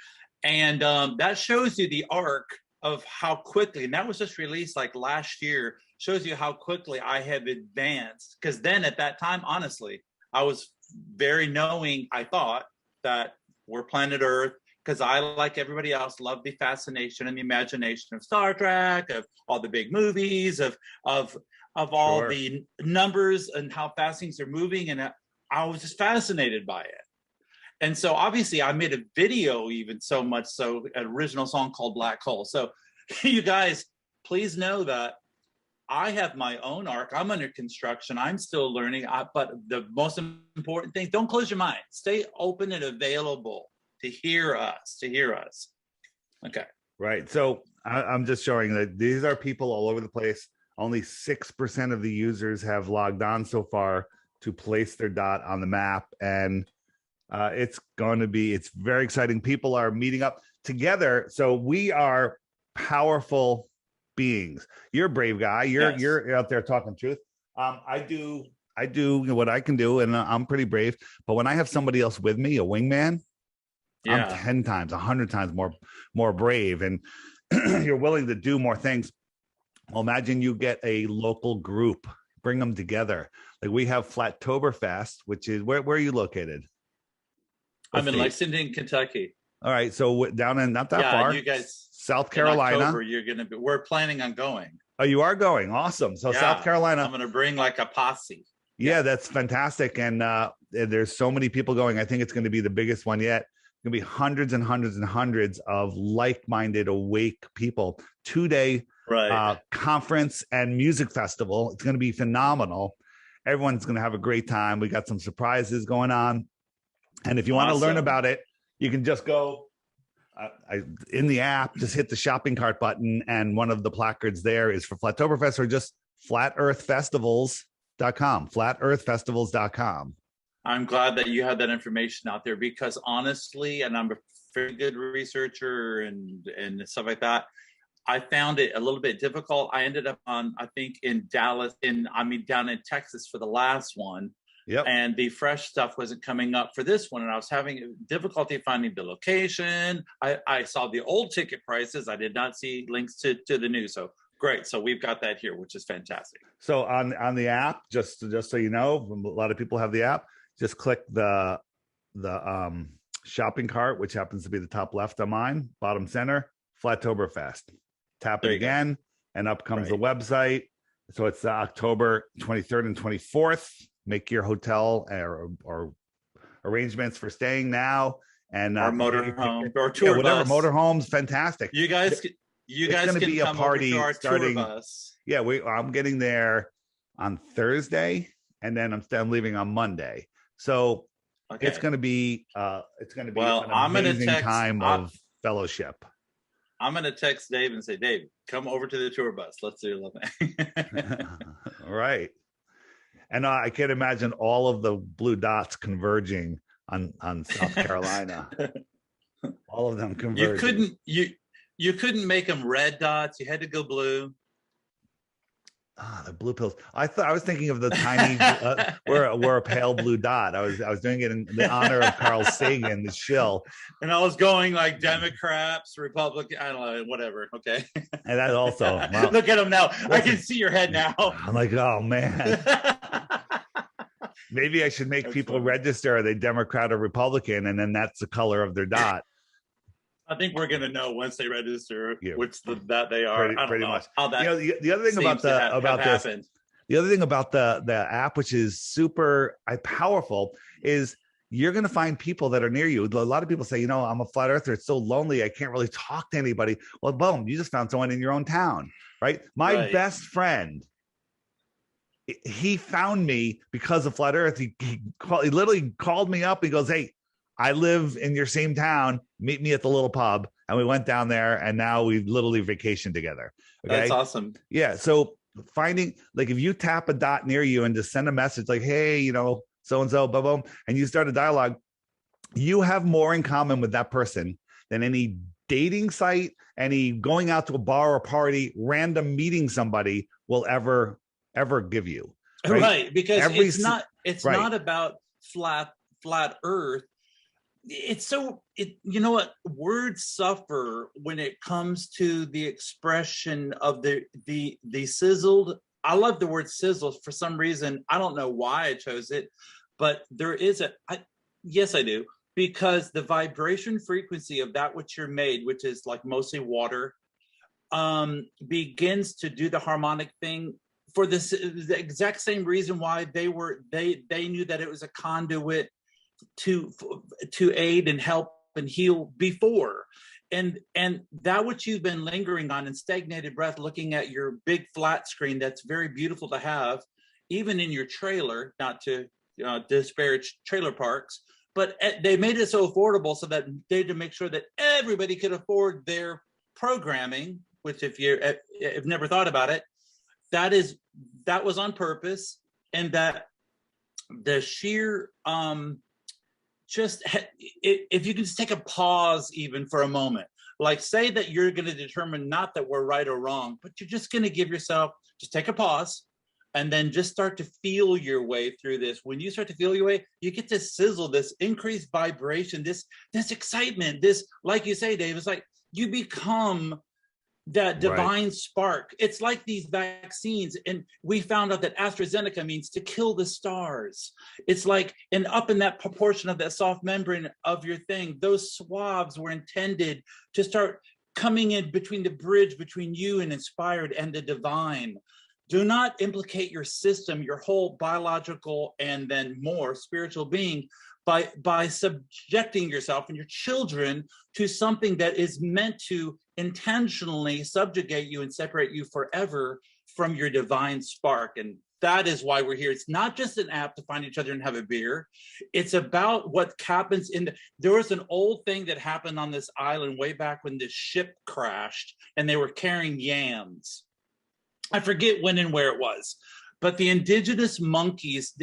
And that shows you the arc of how quickly, and that was just released like last year, shows you how quickly I have advanced. Because then at that time, honestly, I was very knowing, I thought that we're planet Earth, because I, like everybody else, love the fascination and the imagination of Star Trek, of all the big movies, of all Sure. the numbers and how fast things are moving. And I was just fascinated by it. And so obviously I made a video, even so much so, an original song called Black Hole. So you guys, please know that I have my own arc. I'm under construction. I'm still learning. But the most important thing, don't close your mind. Stay open and available to hear us, Okay. Right. So I'm just showing that these are people all over the place. Only 6% of the users have logged on so far to place their dot on the map. And it's very exciting. People are meeting up together. So we are powerful beings. You're a brave guy. You're out there talking truth. I do what I can do, and I'm pretty brave. But when I have somebody else with me, a wingman, I'm 10 times, 100 times more brave, and you're willing to do more things. Well, imagine you get a local group, bring them together. Like we have Flattoberfest, which is where are you located? I'm in Lexington, Kentucky. All right, so down in not that far. You guys, South Carolina. In October, we're planning on going. Oh, you are going? Awesome. So South Carolina. I'm going to bring like a posse. Yeah, that's fantastic. And there's so many people going. I think it's going to be the biggest one yet. It's going to be hundreds and hundreds and hundreds of like-minded, awake people. 2-day conference and music festival. It's going to be phenomenal. Everyone's going to have a great time. We got some surprises going on. And if you want to learn about it, you can just go in the app, just hit the shopping cart button, and one of the placards there is for Flattoberfest or just flatearthfestivals.com, flatearthfestivals.com. I'm glad that you had that information out there because honestly, and I'm a very good researcher and stuff like that, I found it a little bit difficult. I ended up on, I think in Dallas, down in Texas for the last one. Yep. And the fresh stuff wasn't coming up for this one. And I was having difficulty finding the location. I saw the old ticket prices. I did not see links to the new. So great. So we've got that here, which is fantastic. So on the app, just so you know, a lot of people have the app. Just click the shopping cart, which happens to be the top left on mine, bottom center, Flattoberfest. Tap it again, and up comes the website. So it's October 23rd and 24th. Make your hotel or arrangements for staying now, and our motorhome or tour bus. Motorhomes, fantastic. You guys can be a party over to our starting. Tour bus. Yeah, I'm getting there on Thursday, and then I'm leaving on Monday. So it's going to be an amazing time of fellowship. I'm going to text Dave and say, Dave, come over to the tour bus. Let's do a little thing. All right. And I can't imagine all of the blue dots converging on South Carolina. All of them converging. You couldn't make them red dots. You had to go blue. The blue pills. I was thinking of the tiny, we're a pale blue dot. I was doing it in the honor of Carl Sagan, the shill. And I was going like Democrats, Republican, I don't know, whatever. Okay. And that also, wow. Look at him now. I can see your head now. I'm like, oh man. Maybe I should make people register. Are they Democrat or Republican? And then that's the color of their dot. I think we're gonna know once they register which that they are. Pretty much. How that the other thing about this, the other thing about the app, which is super powerful, is you're going to find people that are near you. A lot of people say, I'm a flat earther. It's so lonely. I can't really talk to anybody. Well, boom, you just found someone in your own town, right? My best friend, he found me because of flat earth. He literally called me up. He goes, hey, I live in your same town. Meet me at the little pub. And we went down there, and now we literally vacation together. Okay? That's awesome. Yeah. So finding, like, if you tap a dot near you and just send a message like, hey, so-and-so, boom, boom, and you start a dialogue, you have more in common with that person than any dating site, any going out to a bar or party, random meeting somebody will ever give you. Right. Because it's not about flat earth. It's you know what, words suffer when it comes to the expression of the sizzled. I love the word sizzle for some reason. I don't know why I chose it, but there is yes, I do, because the vibration frequency of that which you're made, which is like mostly water, begins to do the harmonic thing for the exact same reason why they knew that it was a conduit to aid and help and heal before. And that which you've been lingering on in stagnated breath, looking at your big flat screen, that's very beautiful to have, even in your trailer, not to disparage trailer parks, but they made it so affordable so that they had to make sure that everybody could afford their programming, which if you've never thought about it, that was on purpose. And that the sheer if you can just take a pause even for a moment, like say that you're going to determine not that we're right or wrong, but you're just going to give yourself, just take a pause and then just start to feel your way through this. When you start to feel your way, you get this sizzle, this increased vibration, this excitement, this, like you say, Dave, it's like you become that divine spark. It's like these vaccines, and we found out that AstraZeneca means to kill the stars. It's like, and up in that proportion of that soft membrane of your thing, those swabs were intended to start coming in between the bridge between you and inspired and the divine. Do not implicate your system, your whole biological and then more spiritual being by subjecting yourself and your children to something that is meant to intentionally subjugate you and separate you forever from your divine spark. And that is why we're here. It's not just an app to find each other and have a beer. It's about what happens there was an old thing that happened on this island way back when this ship crashed and they were carrying yams. I forget when and where it was, but the indigenous monkeys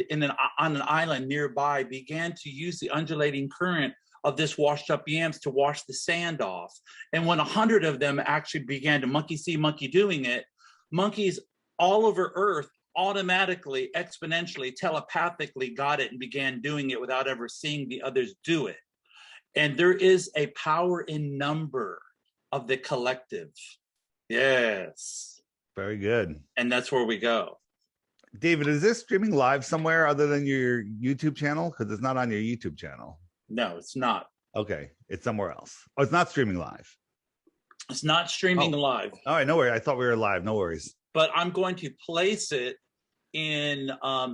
on an island nearby began to use the undulating current of this washed up yams to wash the sand off. And when 100 of them actually began to monkey see, monkey doing it, monkeys all over Earth automatically, exponentially, telepathically got it and began doing it without ever seeing the others do it. And there is a power in number of the collective. Yes. Very good. And that's where we go. David, is this streaming live somewhere other than your YouTube channel? Because it's not on your YouTube channel. No, it's not. Okay. It's somewhere else. Oh, it's not streaming live. It's not streaming live. All right. No worries. I thought we were live. No worries. But I'm going to place it in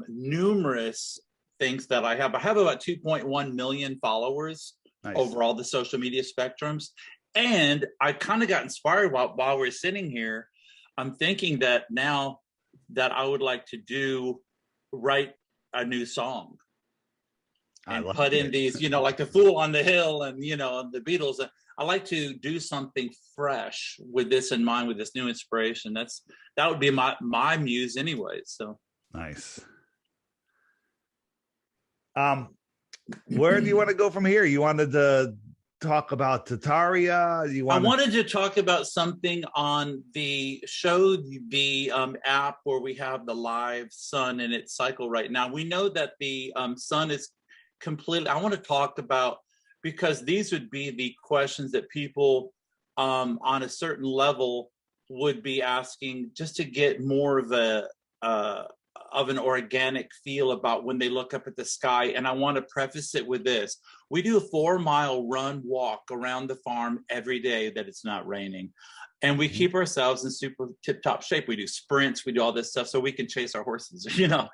numerous things that I have. I have about 2.1 million followers over all the social media spectrums. And I kind of got inspired while we're sitting here. I'm thinking that now that I would like to write a new song and put in these, like the Fool on the Hill and, the Beatles. I like to do something fresh with this in mind, with this new inspiration. That would be my muse anyway. So nice. Where do you want to go from here? You wanted to talk about Tataria? I wanted to talk about something on the show, the app where we have the live sun and its cycle right now. We know that the sun is completely, I want to talk about, because these would be the questions that people on a certain level would be asking, just to get more of an organic feel about when they look up at the sky. And I want to preface it with this. We do a 4-mile run walk around the farm every day that it's not raining. And we keep ourselves in super tip-top shape. We do sprints, we do all this stuff so we can chase our horses, you know.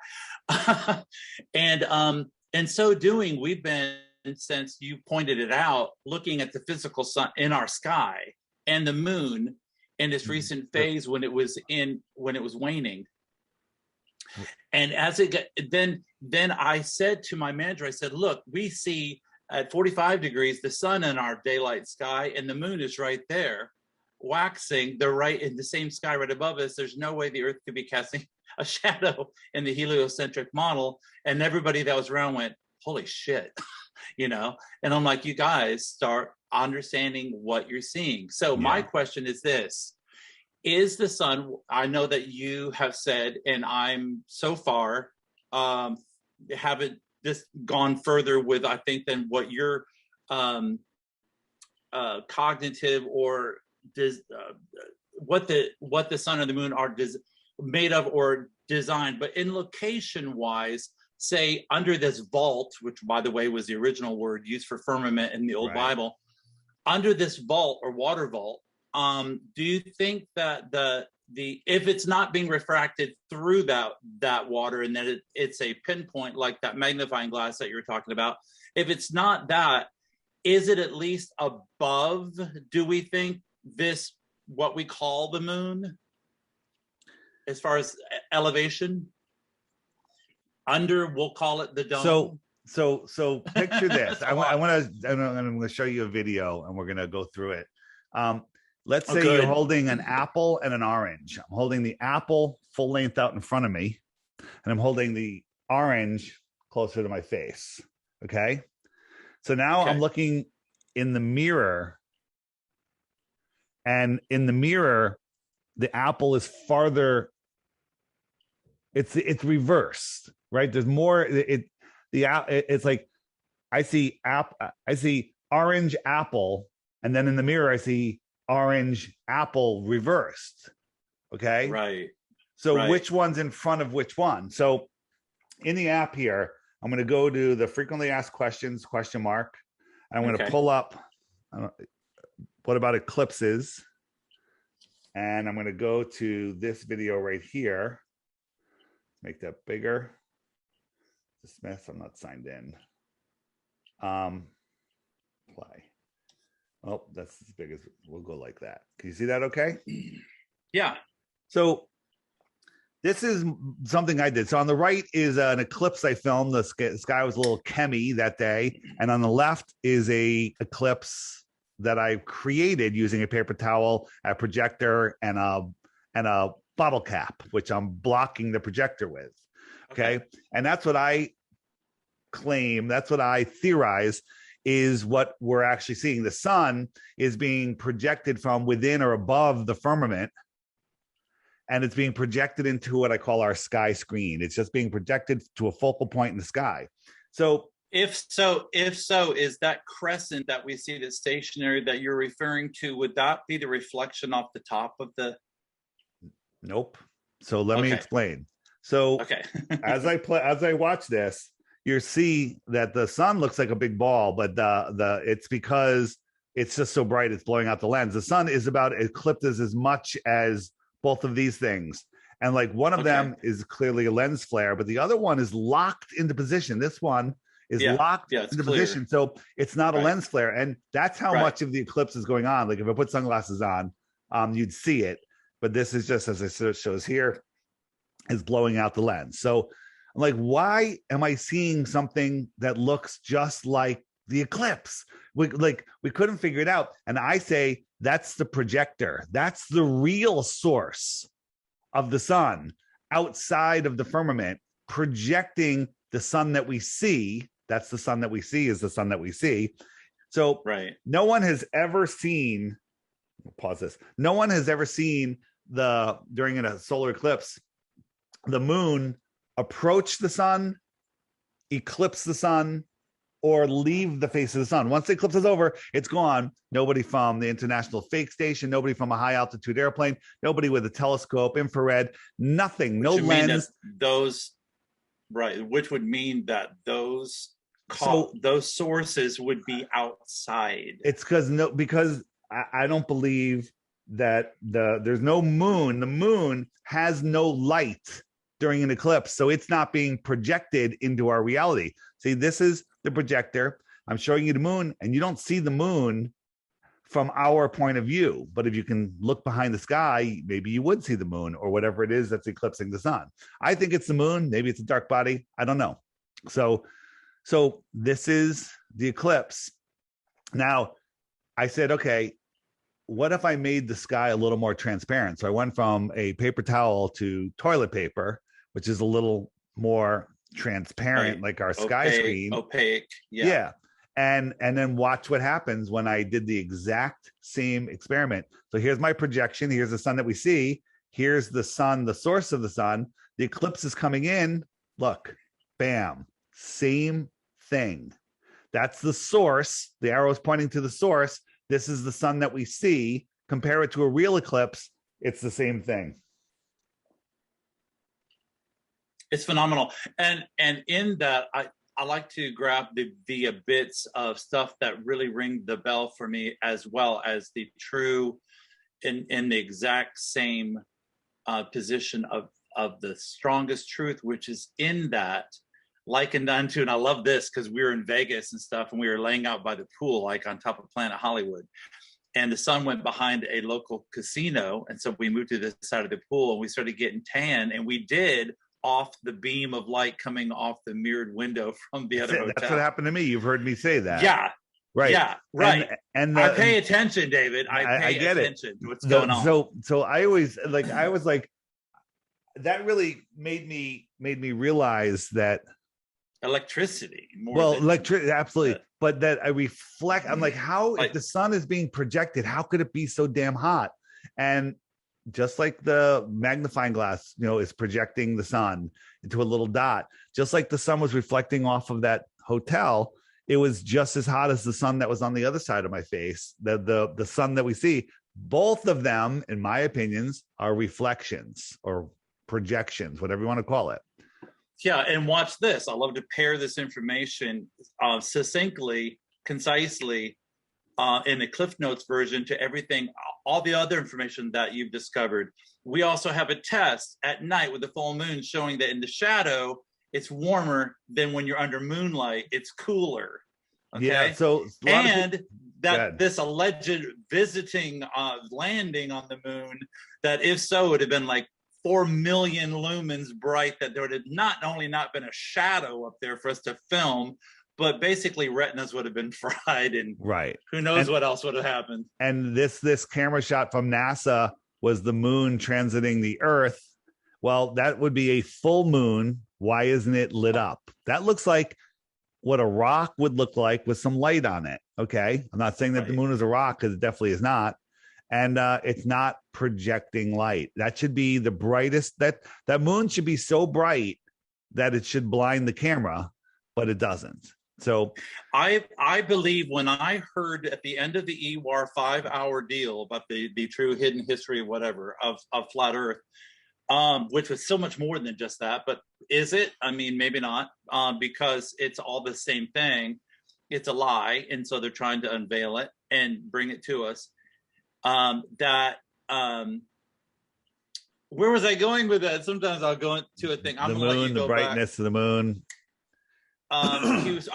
And so doing, we've been, since you pointed it out, looking at the physical sun in our sky and the moon in this recent phase when it was waning. And as it got, then I said to my manager, I said, look, we see at 45 degrees the sun in our daylight sky, and the moon is right there waxing. They're right in the same sky right above us. There's no way the earth could be casting a shadow in the heliocentric model. And everybody that was around went, holy shit, you know? And I'm like, you guys start understanding what you're seeing. So my question is this. Is the sun, I know that you have said, and I'm so far haven't just gone further with, I think, than what your cognitive or what the sun and the moon are made of or designed, but in location wise, say under this vault, which by the way was the original word used for firmament in the old Bible, under this vault or water vault, do you think that the if it's not being refracted through that water, and that it's a pinpoint like that magnifying glass that you were talking about, if it's not that, is it at least above, do we think, this what we call the moon as far as elevation? Under, we'll call it the dome. So picture this. I'm going to show you a video and we're going to go through it. Let's say you're holding an apple and an orange. I'm holding the apple full length out in front of me, and I'm holding the orange closer to my face. Okay. So now I'm looking in the mirror, and in the mirror, the apple is farther. It's reversed, right? There's more. It's like I see orange apple, and then in the mirror I see orange apple reversed. Okay. Right. So which one's in front of which one? So in the app here, I'm going to go to the frequently asked questions question mark. And I'm going to pull up what about eclipses? And I'm going to go to this video right here. Make that bigger. Smith, I'm not signed in. Play. Oh, that's as big as we'll go like that. Can you see that okay? Yeah. So this is something I did. So on the right is an eclipse I filmed. The sky was a little chemmy that day. And on the left is a eclipse that I created using a paper towel, a projector, and a bottle cap, which I'm blocking the projector with. Okay. And that's what I claim. That's what I theorize is what we're actually seeing. The sun is being projected from within or above the firmament, and it's being projected into what I call our sky screen. It's just being projected to a focal point in the sky. So if so, is that crescent that we see that's stationary that you're referring to, would that be the reflection off the top of the? Nope. So let me explain. So as I watch this, you see that the sun looks like a big ball, but it's because it's just so bright, it's blowing out the lens. The sun is about eclipses as much as both of these things. And like one of them is clearly a lens flare, but the other one is locked into position. This one is locked into position. So it's not a lens flare. And that's how much of the eclipse is going on. Like if I put sunglasses on, you'd see it. But this is just, as it shows here, is blowing out the lens. So I'm like, why am I seeing something that looks just like the eclipse? We couldn't figure it out. And I say, that's the projector. That's the real source of the sun outside of the firmament, projecting the sun that we see. That's the sun that we see is the sun that we see, So Right. no one has ever seen, pause this, no one has ever seen during a solar eclipse, the moon approach the sun, eclipse the sun, or leave the face of the sun. Once the eclipse is over, it's gone. Nobody from the International Fake Station, nobody from a high altitude airplane, nobody with a telescope, infrared, nothing, no lens. Those, right, which would mean that those sources would be outside. It's because I don't believe that there's no moon. The moon has no light during an eclipse, so it's not being projected into our reality. See, this is the projector. I'm showing you the moon, and you don't see the moon from our point of view. But if you can look behind the sky, maybe you would see the moon or whatever it is that's eclipsing the sun. I think it's the moon. Maybe it's a dark body. I don't know. So this is the eclipse. Now, I said, okay, what if I made the sky a little more transparent? So I went from a paper towel to toilet paper, which is a little more transparent, like our sky screen. Opaque. Yeah. And then watch what happens when I did the exact same experiment. So here's my projection. Here's the sun that we see. Here's the sun, the source of the sun. The eclipse is coming in. Look, bam, same thing. That's the source. The arrow is pointing to the source. This is the sun that we see. Compare it to a real eclipse. It's the same thing. It's phenomenal. And in that, I like to grab the bits of stuff that really ring the bell for me, as well as the true in the exact same position of the strongest truth, which is in that, likened unto, and I love this because we were in Vegas and stuff, and we were laying out by the pool, like on top of Planet Hollywood, and the sun went behind a local casino, and so we moved to this side of the pool, and we started getting tan, and we did off the beam of light coming off the mirrored window from the other hotel. That's what happened to me. You've heard me say that. Yeah. Right. Yeah. Right. And I pay attention, David. I get attention to what's going on. So I always I was like, that really made me realize that electricity. Electricity, absolutely. But that I reflect, I'm like, how, if the sun is being projected, how could it be so damn hot? And just like the magnifying glass, is projecting the sun into a little dot, just like the sun was reflecting off of that hotel, it was just as hot as the sun that was on the other side of my face. The sun that we see, both of them, in my opinions, are reflections or projections, whatever you want to call it. Yeah, and watch this. I love to pair this information succinctly, concisely, in the Cliff Notes version to everything, all the other information that you've discovered. We also have a test at night with the full moon showing that in the shadow, it's warmer than when you're under moonlight. It's cooler. Okay. Yeah. So this alleged visiting landing on the moon, that if so, it would have been like 4 million lumens bright, that there would have not only not been a shadow up there for us to film, but basically retinas would have been fried, and who knows what else would have happened. And this camera shot from NASA was the moon transiting the Earth. Well, that would be a full moon. Why isn't it lit up? That looks like what a rock would look like with some light on it. Okay. I'm not saying that the moon is a rock, because it definitely is not. And it's not projecting light. That should be the brightest. That moon should be so bright that it should blind the camera, but it doesn't. So I believe when I heard at the end of the EWAR 5-hour deal about the true hidden history, whatever, of flat Earth, which was so much more than just that, but is it? I mean, maybe not, because it's all the same thing. It's a lie, and so they're trying to unveil it and bring it to us. Where was I going with that? Sometimes I'll go into a thing. I'm the gonna moon, let you go the brightness back. of the moon. He was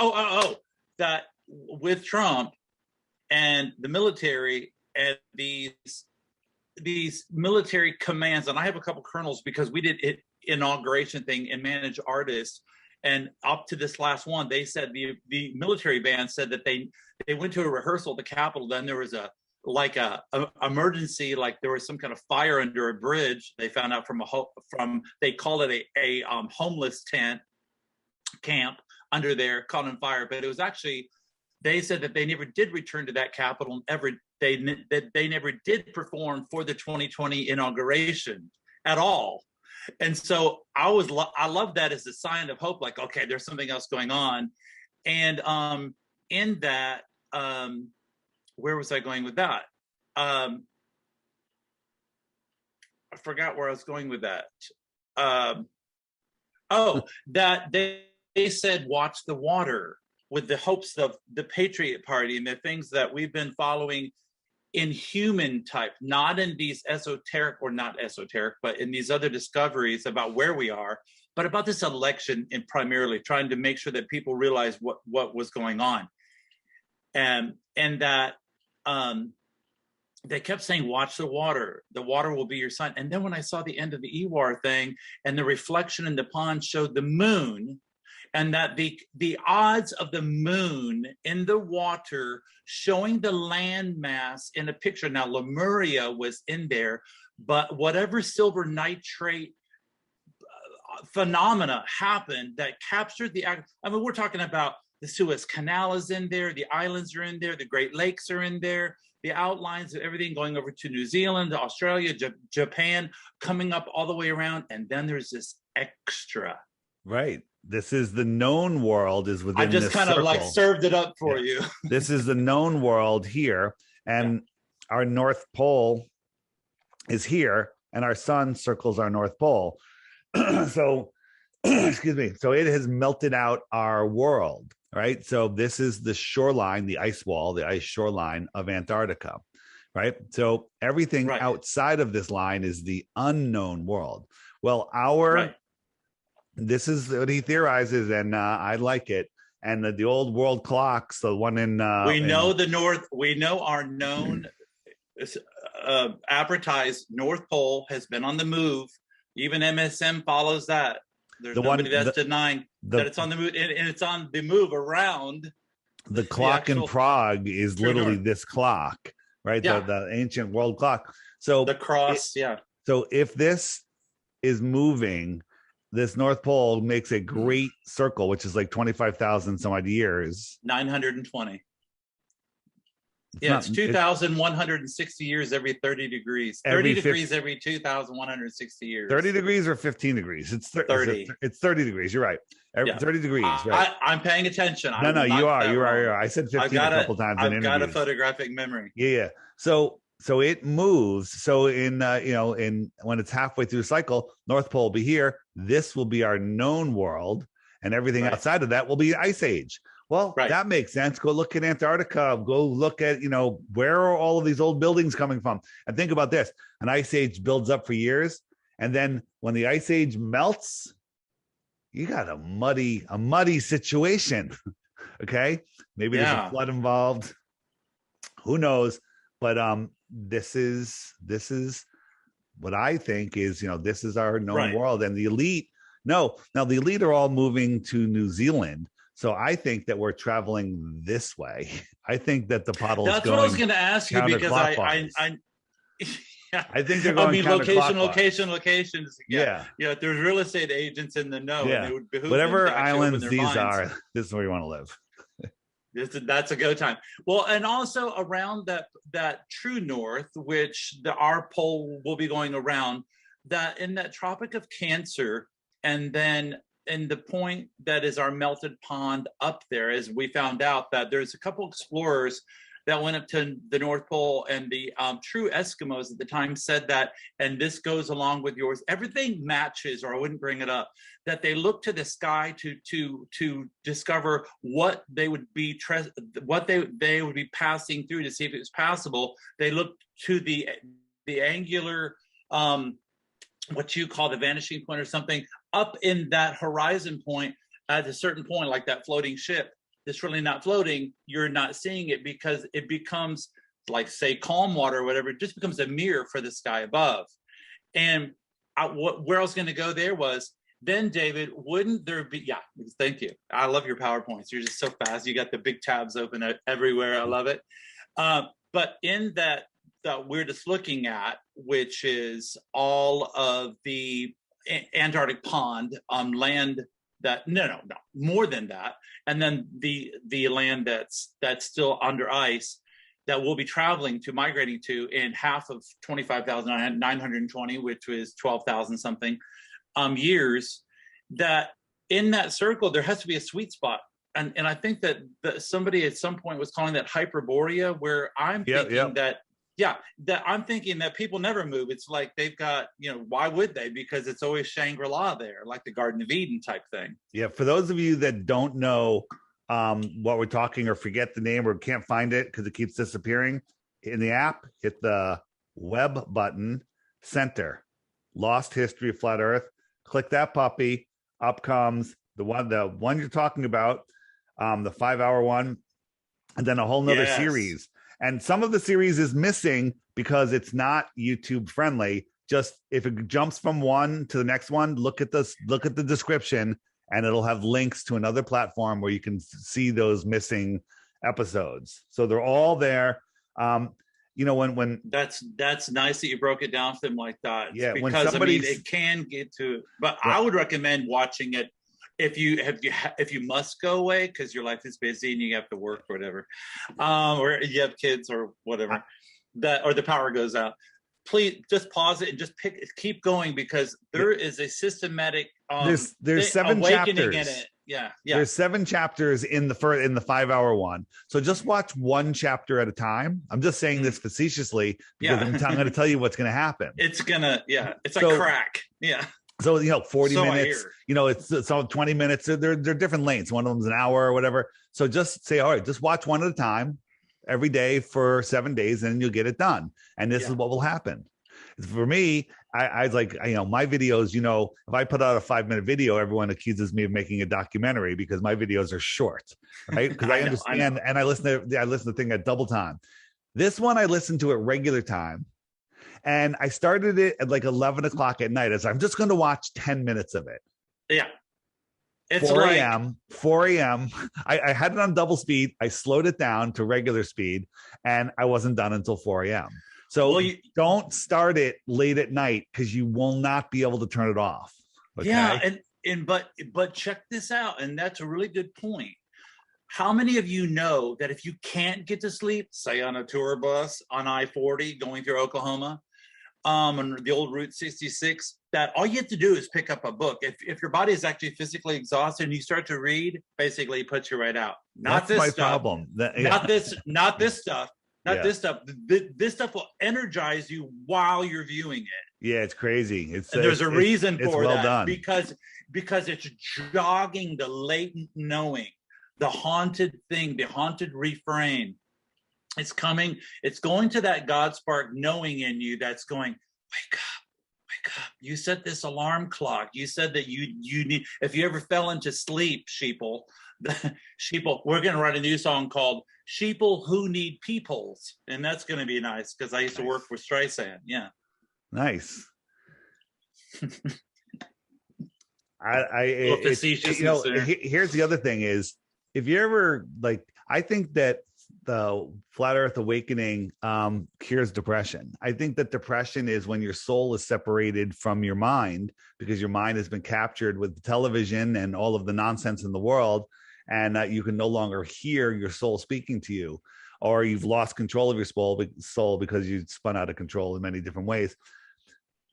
that with Trump and the military and these military commands, and I have a couple colonels because we did it inauguration thing and manage artists, and up to this last one, they said the military band said that they went to a rehearsal at the Capitol. Then there was a emergency, like there was some kind of fire under a bridge. They found out from they call it a homeless camp under there caught on fire, but it was actually they said that they never did return to that Capitol, and they never did perform for the 2020 inauguration at all. And so I love that as a sign of hope, like, okay, there's something else going on. And in that, where was I going with that? I forgot where I was going with that. That they said, watch the water, with the hopes of the Patriot Party and the things that we've been following in human type, not in these esoteric, or not esoteric, but in these other discoveries about where we are, but about this election, and primarily trying to make sure that people realize what was going on. And that they kept saying, watch the water will be your sign. And then when I saw the end of the EWAR thing, and the reflection in the pond showed the moon, and that the odds of the moon in the water showing the landmass in a picture. Now, Lemuria was in there, but whatever silver nitrate phenomena happened that captured I mean, we're talking about the Suez Canal is in there, the islands are in there, the Great Lakes are in there, the outlines of everything going over to New Zealand, Australia, Japan, coming up all the way around. And then there's this extra. Right. This is the known world is within. I just kind of like served it up for you. This is the known world here, and our North Pole is here, and our sun circles our North Pole. So, excuse me. So it has melted out our world, right? So this is the shoreline, the ice wall, the ice shoreline of Antarctica, right? So everything outside of this line is the unknown world. Well, this is what he theorizes, and I like it. And the old world clocks, the one in we know our known advertised North Pole has been on the move. Even MSM follows that. There's nobody that's denying that it's on the move, and it's on the move around. The clock in Prague is literally this clock, right? Yeah. The ancient world clock. So the cross, So if this is moving, this North Pole makes a great circle, which is like 25,000 some odd years. 920. It's 2,160 years every 30 degrees. 30 degrees every 2,160 years. 30 degrees or 15 degrees? It's 30. It's 30 degrees. You're right. 30 degrees. Right. I'm paying attention. No, you are. I said 15 a couple times in interviews. I've got a photographic memory. Yeah. So it moves. So in when it's halfway through the cycle, North Pole will be here. This will be our known world, and everything outside of that will be Ice Age. Well, that makes sense. Go look at Antarctica. Go look at where are all of these old buildings coming from, and think about this: an Ice Age builds up for years, and then when the Ice Age melts, you got a muddy situation. Okay, maybe there's a flood involved. Who knows? But this is what I think is, this is our known world. And the elite, now the elite are all moving to New Zealand. So I think that we're traveling this way. I think that the pottle is going. That's what I was going to ask you, because I think they're going. Locations. Yeah. There's real estate agents in the know. Yeah. And it would behoove whatever islands these are, this is where you want to live. That's a go time. Well, and also around that true north, which our pole will be going around, that in that Tropic of Cancer, and then in the point that is our melted pond up there, as we found out that there's a couple explorers that went up to the North Pole, and the true Eskimos at the time said that, and this goes along with yours, everything matches, or I wouldn't bring it up, that they look to the sky to discover what they would be they would be passing through to see if it was passable. They looked to the angular what you call the vanishing point or something up in that horizon point at a certain point, like that floating ship that's really not floating. You're not seeing it because it becomes, like, say, calm water or whatever. It just becomes a mirror for the sky above. And where I was going to go there was, then, David, wouldn't there be, thank you. I love your PowerPoints. You're just so fast. You got the big tabs open everywhere. I love it. But in that we're just looking at, which is all of the Antarctic pond land that no, more than that. And then the land that's still under ice that we'll be traveling to, migrating to, in half of 25,920, which was 12,000 something years, that in that circle there has to be a sweet spot. And I think that somebody at some point was calling that hyperborea, where I'm thinking that I'm thinking that people never move. It's like they've got, why would they? Because it's always Shangri-La there, like the Garden of Eden type thing. Yeah. For those of you that don't know what we're talking, or forget the name, or can't find it because it keeps disappearing, in the app, hit the web button, center, Lost History of Flat Earth. Click that puppy. Up comes the one you're talking about, the 5-hour one, and then a whole nother series. And some of the series is missing because it's not YouTube friendly. Just if it jumps from one to the next one, look at the description, and it'll have links to another platform where you can see those missing episodes. So they're all there. When that's nice that you broke it down for them like that. Yeah, because it can get to, but I would recommend watching it if you must go away because your life is busy and you have to work or whatever, or you have kids or whatever, or the power goes out. Please just pause it and just keep going, because there is a systematic there's 7 chapters in it. Yeah. There's 7 chapters in the 5-hour one. So just watch one chapter at a time. I'm just saying this facetiously because I'm going to tell you what's going to happen. It's a crack. Yeah. So 40 minutes. It's all 20 minutes. They're different lengths. One of them's an hour or whatever. So just say, all right, just watch one at a time every day for 7 days, and you'll get it done. And this is what will happen. For me, I was like, my videos, if I put out a 5-minute video, everyone accuses me of making a documentary because my videos are short, right? Because I understand, and I listen to the thing at double time. This one, I listen to at regular time. And I started it at like 11 o'clock at night as I'm just going to watch 10 minutes of it. Yeah. It's 4 a.m. 4 a.m. I had it on double speed. I slowed it down to regular speed, and I wasn't done until 4 a.m. So don't start it late at night because you will not be able to turn it off. Okay? Yeah, but check this out, and that's a really good point. How many of you know that if you can't get to sleep, say on a tour bus on I-40 going through Oklahoma, on the old Route 66, that all you have to do is pick up a book. If your body is actually physically exhausted and you start to read, basically it puts you right out. That's my problem. Not this stuff. This stuff. This stuff will energize you while you're viewing it. Yeah, it's crazy. There's a reason for well that. Done. Because it's jogging the latent knowing, the haunted thing, the haunted refrain. It's going to that God spark knowing in you that's going, wake up. You set this alarm clock. You said that you need, if you ever fell into sleep, sheeple, we're going to write a new song called Sheeple Who Need Peepholes. And that's going to be nice because I used to work with Streisand. Yeah. Nice. Here's the other thing is, if you ever I think that the Flat Earth Awakening cures depression. I think that depression is when your soul is separated from your mind because your mind has been captured with television and all of the nonsense in the world, and you can no longer hear your soul speaking to you, or you've lost control of your soul because you spun out of control in many different ways.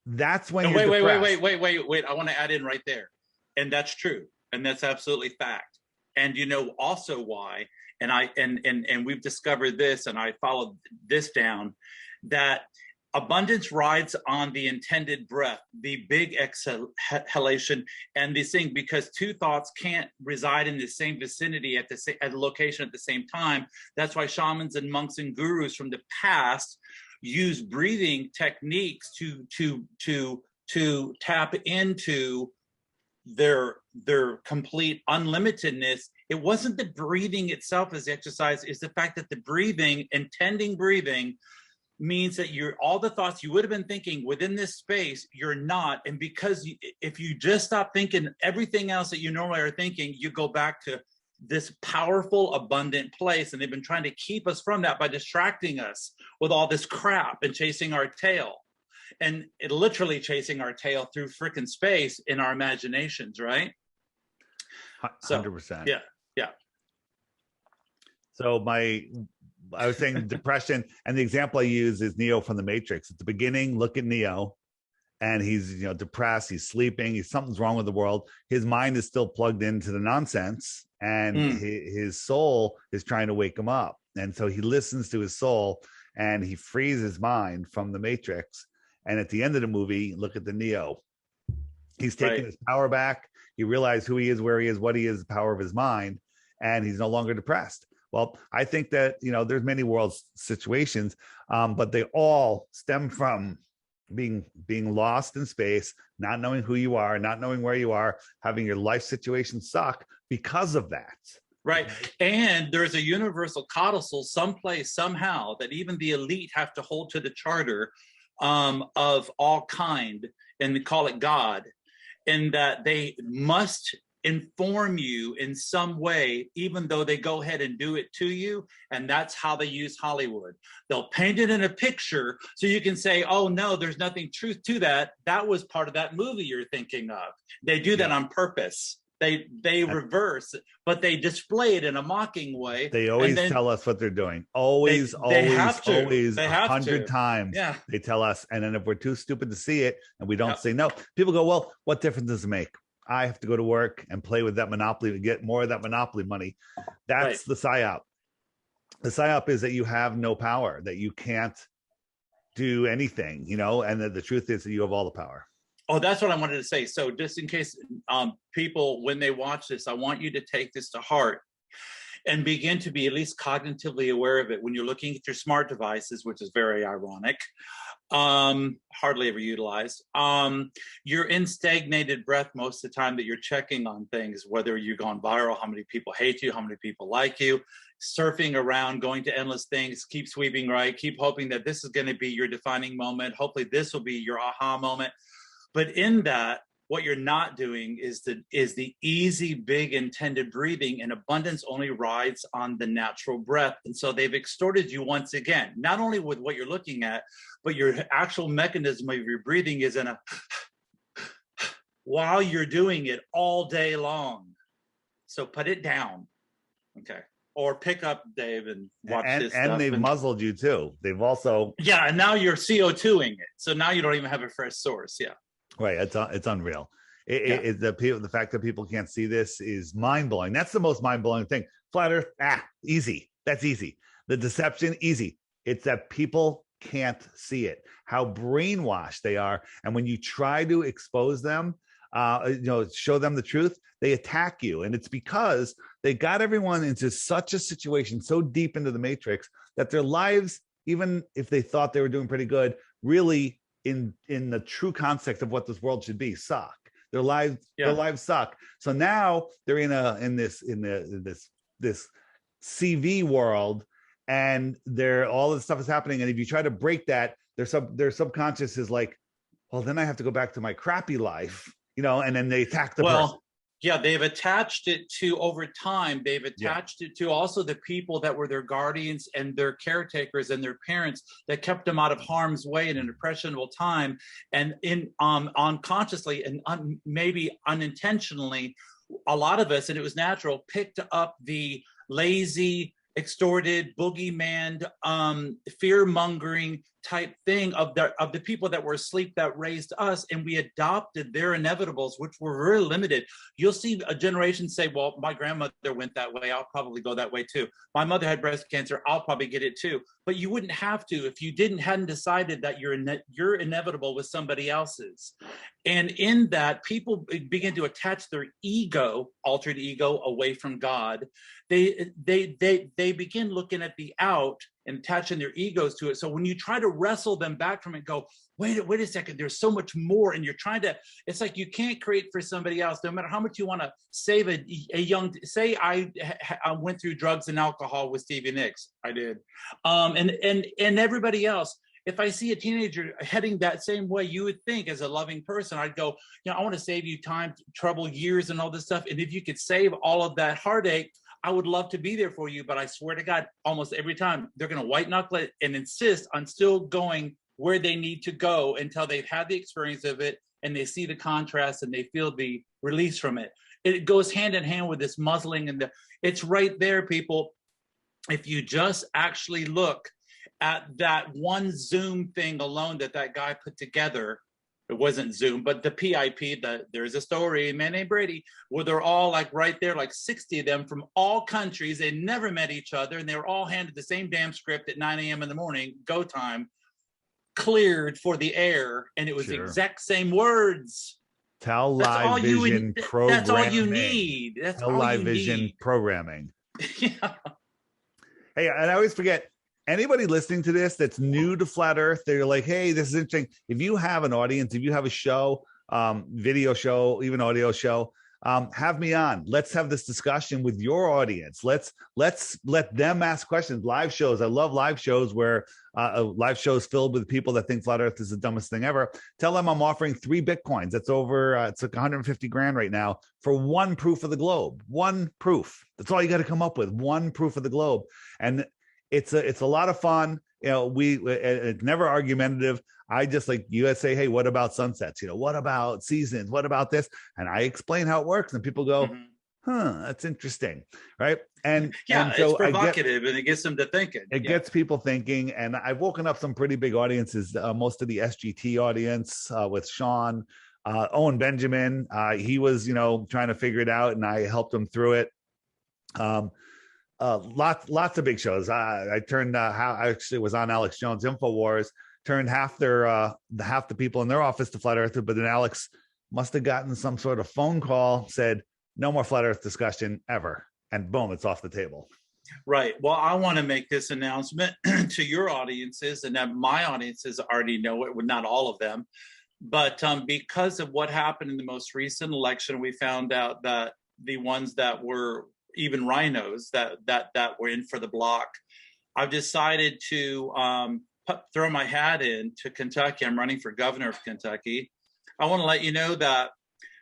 That's when you're depressed. Wait. I want to add in right there. And that's true. And that's absolutely fact. And also why, and we've discovered this, and I followed this down, that abundance rides on the intended breath, the big exhalation, and this thing, because two thoughts can't reside in the same vicinity at the location at the same time. That's why shamans and monks and gurus from the past use breathing techniques to tap into their complete unlimitedness. It wasn't the breathing itself as the exercise, it's the fact that the intending breathing means that all the thoughts you would have been thinking within this space, you're not. And because if you just stop thinking everything else that you normally are thinking, you go back to this powerful, abundant place. And they've been trying to keep us from that by distracting us with all this crap and chasing our tail. And literally chasing our tail through freaking space in our imaginations, right? So 100%. yeah, yeah, So I was saying depression, and the example I use is Neo from the Matrix. At the beginning, look at Neo, and he's depressed, he's sleeping, something's wrong with the world. His mind is still plugged into the nonsense, and his soul is trying to wake him up. And so he listens to his soul, and he frees his mind from the Matrix. And at the end of the movie, look at the Neo. He's taken his power back. He realized who he is, where he is, what he is, the power of his mind, and he's no longer depressed. Well, I think that there's many world situations, but they all stem from being lost in space, not knowing who you are, not knowing where you are, having your life situation suck because of that. Right. And there's a universal codicil someplace, somehow, that even the elite have to hold to the charter of all kind, and they call it God, and that they must inform you in some way, even though they go ahead and do it to you. And that's how they use Hollywood. They'll paint it in a picture so you can say, oh no, there's nothing truth to that. That was part of that movie you're thinking of. They do that on purpose. They reverse, but they display it in a mocking way. They always tell us what they're doing. Always 100 times. Yeah. They tell us. And then if we're too stupid to see it and we don't say no, people go, well, what difference does it make? I have to go to work and play with that Monopoly to get more of that Monopoly money. That's the psyop. The psyop is that you have no power, that you can't do anything, and that the truth is that you have all the power. Oh, that's what I wanted to say. So just in case people, when they watch this, I want you to take this to heart and begin to be at least cognitively aware of it when you're looking at your smart devices, which is very ironic, hardly ever utilized. You're in stagnated breath most of the time that you're checking on things, whether you've gone viral, how many people hate you, how many people like you, surfing around, going to endless things, keep sweeping right, keep hoping that this is going to be your defining moment. Hopefully this will be your aha moment. But in that, what you're not doing is the easy, big, intended breathing, and abundance only rides on the natural breath. And so they've extorted you once again, not only with what you're looking at, but your actual mechanism of your breathing is in a while you're doing it all day long. So put it down. Okay. Or pick up, Dave, and watch this stuff. And they've muzzled you too. They've also... Yeah, and now you're CO2ing it. So now you don't even have a fresh source. Yeah. Right, it's unreal. The fact that people can't see this is mind blowing. That's the most mind blowing thing. Flat Earth, easy. That's easy. The deception, easy. It's that people can't see it. How brainwashed they are, and when you try to expose them, show them the truth, they attack you, and it's because they got everyone into such a situation, so deep into the matrix, that their lives, even if they thought they were doing pretty good, really, in the true context of what this world should be, suck. Their lives suck. So now they're in this CV world, and all this stuff is happening. And if you try to break that, their subconscious is like, well, then I have to go back to my crappy life, and then they attack the person. Yeah, they've attached it to, over time, they've attached it to also the people that were their guardians and their caretakers and their parents that kept them out of harm's way in an impressionable time. And unconsciously and maybe unintentionally, a lot of us, and it was natural, picked up the lazy, extorted, boogeyman, fear-mongering type thing of the people that were asleep that raised us, and we adopted their inevitables, which were very limited. You'll see a generation say, well, my grandmother went that way, I'll probably go that way too. My mother had breast cancer, I'll probably get it too. But you wouldn't have to if you hadn't decided that your inevitable was somebody else's. And in that, people begin to attach their ego, altered ego, away from God. They begin looking at the out and attaching their egos to it. So when you try to wrestle them back from it, go, wait a second, there's so much more. And you're trying to, it's like you can't create for somebody else, no matter how much you want to save a young, say I went through drugs and alcohol with Stevie Nicks. I did. And everybody else. If I see a teenager heading that same way, you would think as a loving person, I'd go, I want to save you time, trouble, years, and all this stuff. And if you could save all of that heartache, I would love to be there for you. But I swear to God, almost every time they're going to white knuckle it and insist on still going where they need to go until they've had the experience of it and they see the contrast and they feel the release from it. it goes hand in hand with this muzzling, and it's right there, people. If you just actually look at that one Zoom thing alone that guy put together, it wasn't Zoom, but the PIP, there's a story, man named Brady, where they're all like right there, like 60 of them from all countries. They never met each other, and they were all handed the same damn script at 9 a.m. in the morning, go time, cleared for the air, and it was the exact same words. Television programming. That's all you need. That's television programming. Yeah. Hey, and I always forget, anybody listening to this that's new to Flat Earth, they're like, hey, this is interesting. If you have an audience, if you have a show, video show, even audio show, have me on. Let's have this discussion with your audience. Let's let them ask questions. Live shows. I love live shows where live shows filled with people that think Flat Earth is the dumbest thing ever. Tell them I'm offering 3 Bitcoins. That's over, it's like 150 grand right now for one proof of the globe. One proof. That's all you got to come up with. One proof of the globe. And it's a lot of fun. You know, it's never argumentative. I just, like, you guys say, hey, what about sunsets? You know, what about seasons? What about this? And I explain how it works, and people go, that's interesting, right? And yeah, so it's provocative, and it gets them to thinking. It gets people thinking, and I've woken up some pretty big audiences. Most of the SGT audience with Sean, Owen Benjamin. He was, trying to figure it out, and I helped him through it. Lots of big shows. I turned I actually was on Alex Jones InfoWars, turned half the people in their office to Flat Earth, but then Alex must have gotten some sort of phone call, said no more Flat Earth discussion ever, and boom, it's off the table. Right. Well, I want to make this announcement to your audiences, and that my audiences already know it, well, not all of them, but because of what happened in the most recent election, we found out that the ones that were even rhinos that were in for the block, I've decided to throw my hat in to Kentucky. I'm running for governor of Kentucky. I want to let you know that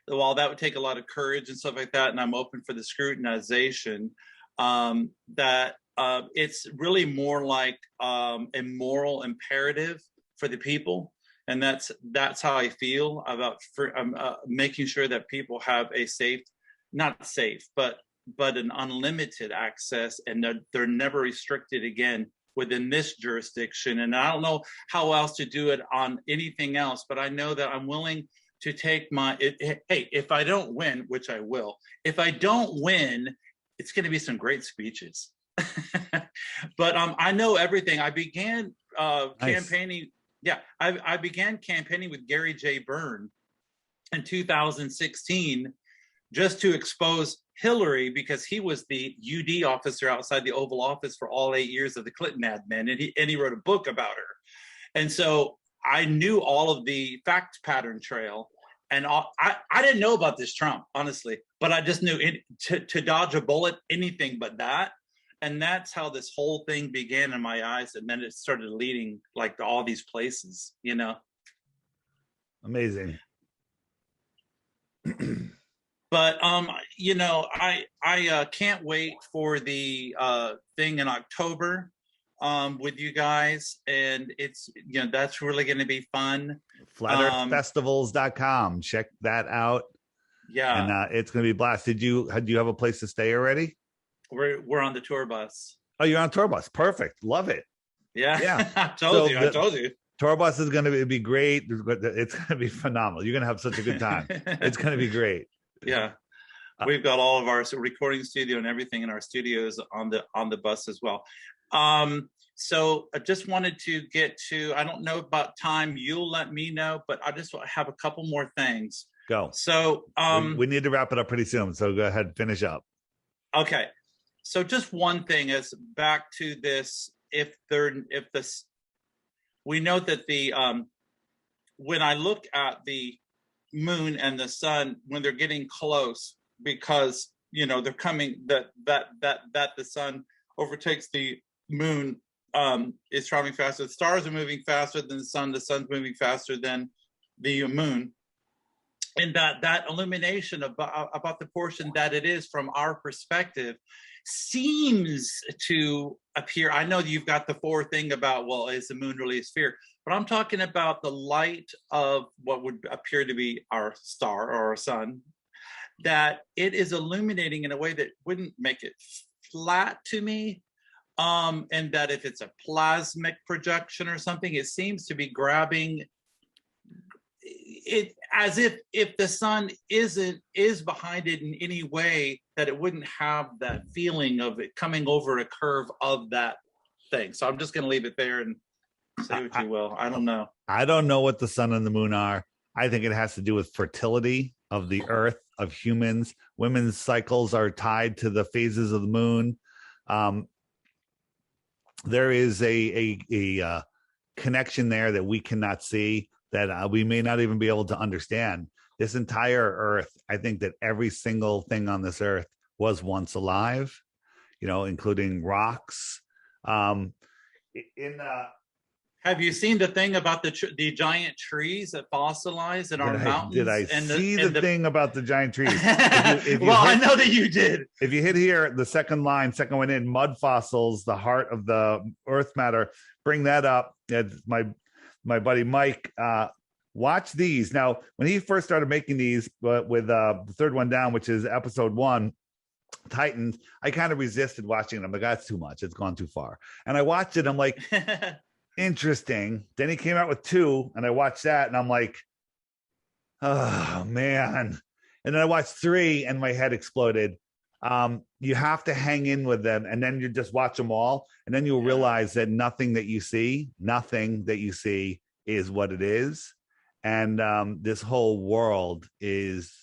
while that would take a lot of courage and stuff like that, and I'm open for the scrutinization, that it's really more like a moral imperative for the people. And that's how I feel about making sure that people have a not safe, but an unlimited access, and they're never restricted again within this jurisdiction. And I don't know how else to do it on anything else, but I know that I'm willing to take hey, if I don't win, which I will, if I don't win, it's going to be some great speeches. But I know everything. I began campaigning. Yeah, I began campaigning with Gary J. Byrne in 2016, just to expose Hillary, because he was the UD officer outside the Oval Office for all 8 years of the Clinton admin, and he wrote a book about her. And so I knew all of the fact pattern trail, and I didn't know about this Trump, honestly, but I just knew to dodge a bullet, anything but that. And that's how this whole thing began in my eyes, and then it started leading like to all these places, Amazing. But I can't wait for the thing in October with you guys, and it's that's really going to be fun. FlatEarthFestivals.com. Check that out. Yeah, and it's going to be a blast. Do you have a place to stay already? We're on the tour bus. Oh, you're on tour bus. Perfect. Love it. Yeah. I told you. Tour bus is going to be great. It's going to be phenomenal. You're going to have such a good time. It's going to be great. Yeah. We've got all of our recording studio and everything in our studios on the bus as well. So I just wanted to get to, I don't know about time. You'll let me know, but I just have a couple more things. Go. So we need to wrap it up pretty soon. So go ahead, finish up. Okay. So just one thing is back to this. We know that when I look at the moon and the sun, when they're getting close, because they're coming, that the sun overtakes the moon, is traveling faster. The stars are moving faster than the sun's moving faster than the moon. And that illumination about the portion that it is from our perspective seems to appear. I know you've got the 4 thing about, well, is the moon really a sphere? But I'm talking about the light of what would appear to be our star or our sun. that it is illuminating in a way that wouldn't make it flat to me. And that if it's a plasmic projection or something, it seems to be grabbing it as if the sun is behind it in any way, that it wouldn't have that feeling of it coming over a curve of that thing. So I'm just going to leave it there and say what you will. I don't know. I don't know what the sun and the moon are. I think it has to do with fertility of the earth, of humans. Women's cycles are tied to the phases of the moon. There is a connection there that we cannot see, that we may not even be able to understand. This entire earth, I think that every single thing on this earth was once alive, including rocks. Have you seen the thing about the giant trees that fossilize in our mountains? Did I see the thing about the giant trees? I know that you did. If you hit here, the second one in, mud fossils, the heart of the earth matter, bring that up. My buddy Mike, watch these. Now, when he first started making these, with the third one down, which is episode 1, Titans, I kind of resisted watching them. Like, that's too much. It's gone too far. And I watched it. I'm like, interesting. Then he came out with 2, and I watched that, and I'm like, oh man. And then I watched 3, and my head exploded. You have to hang in with them, and then you just watch them all, and then you'll realize that nothing that you see is what it is. And this whole world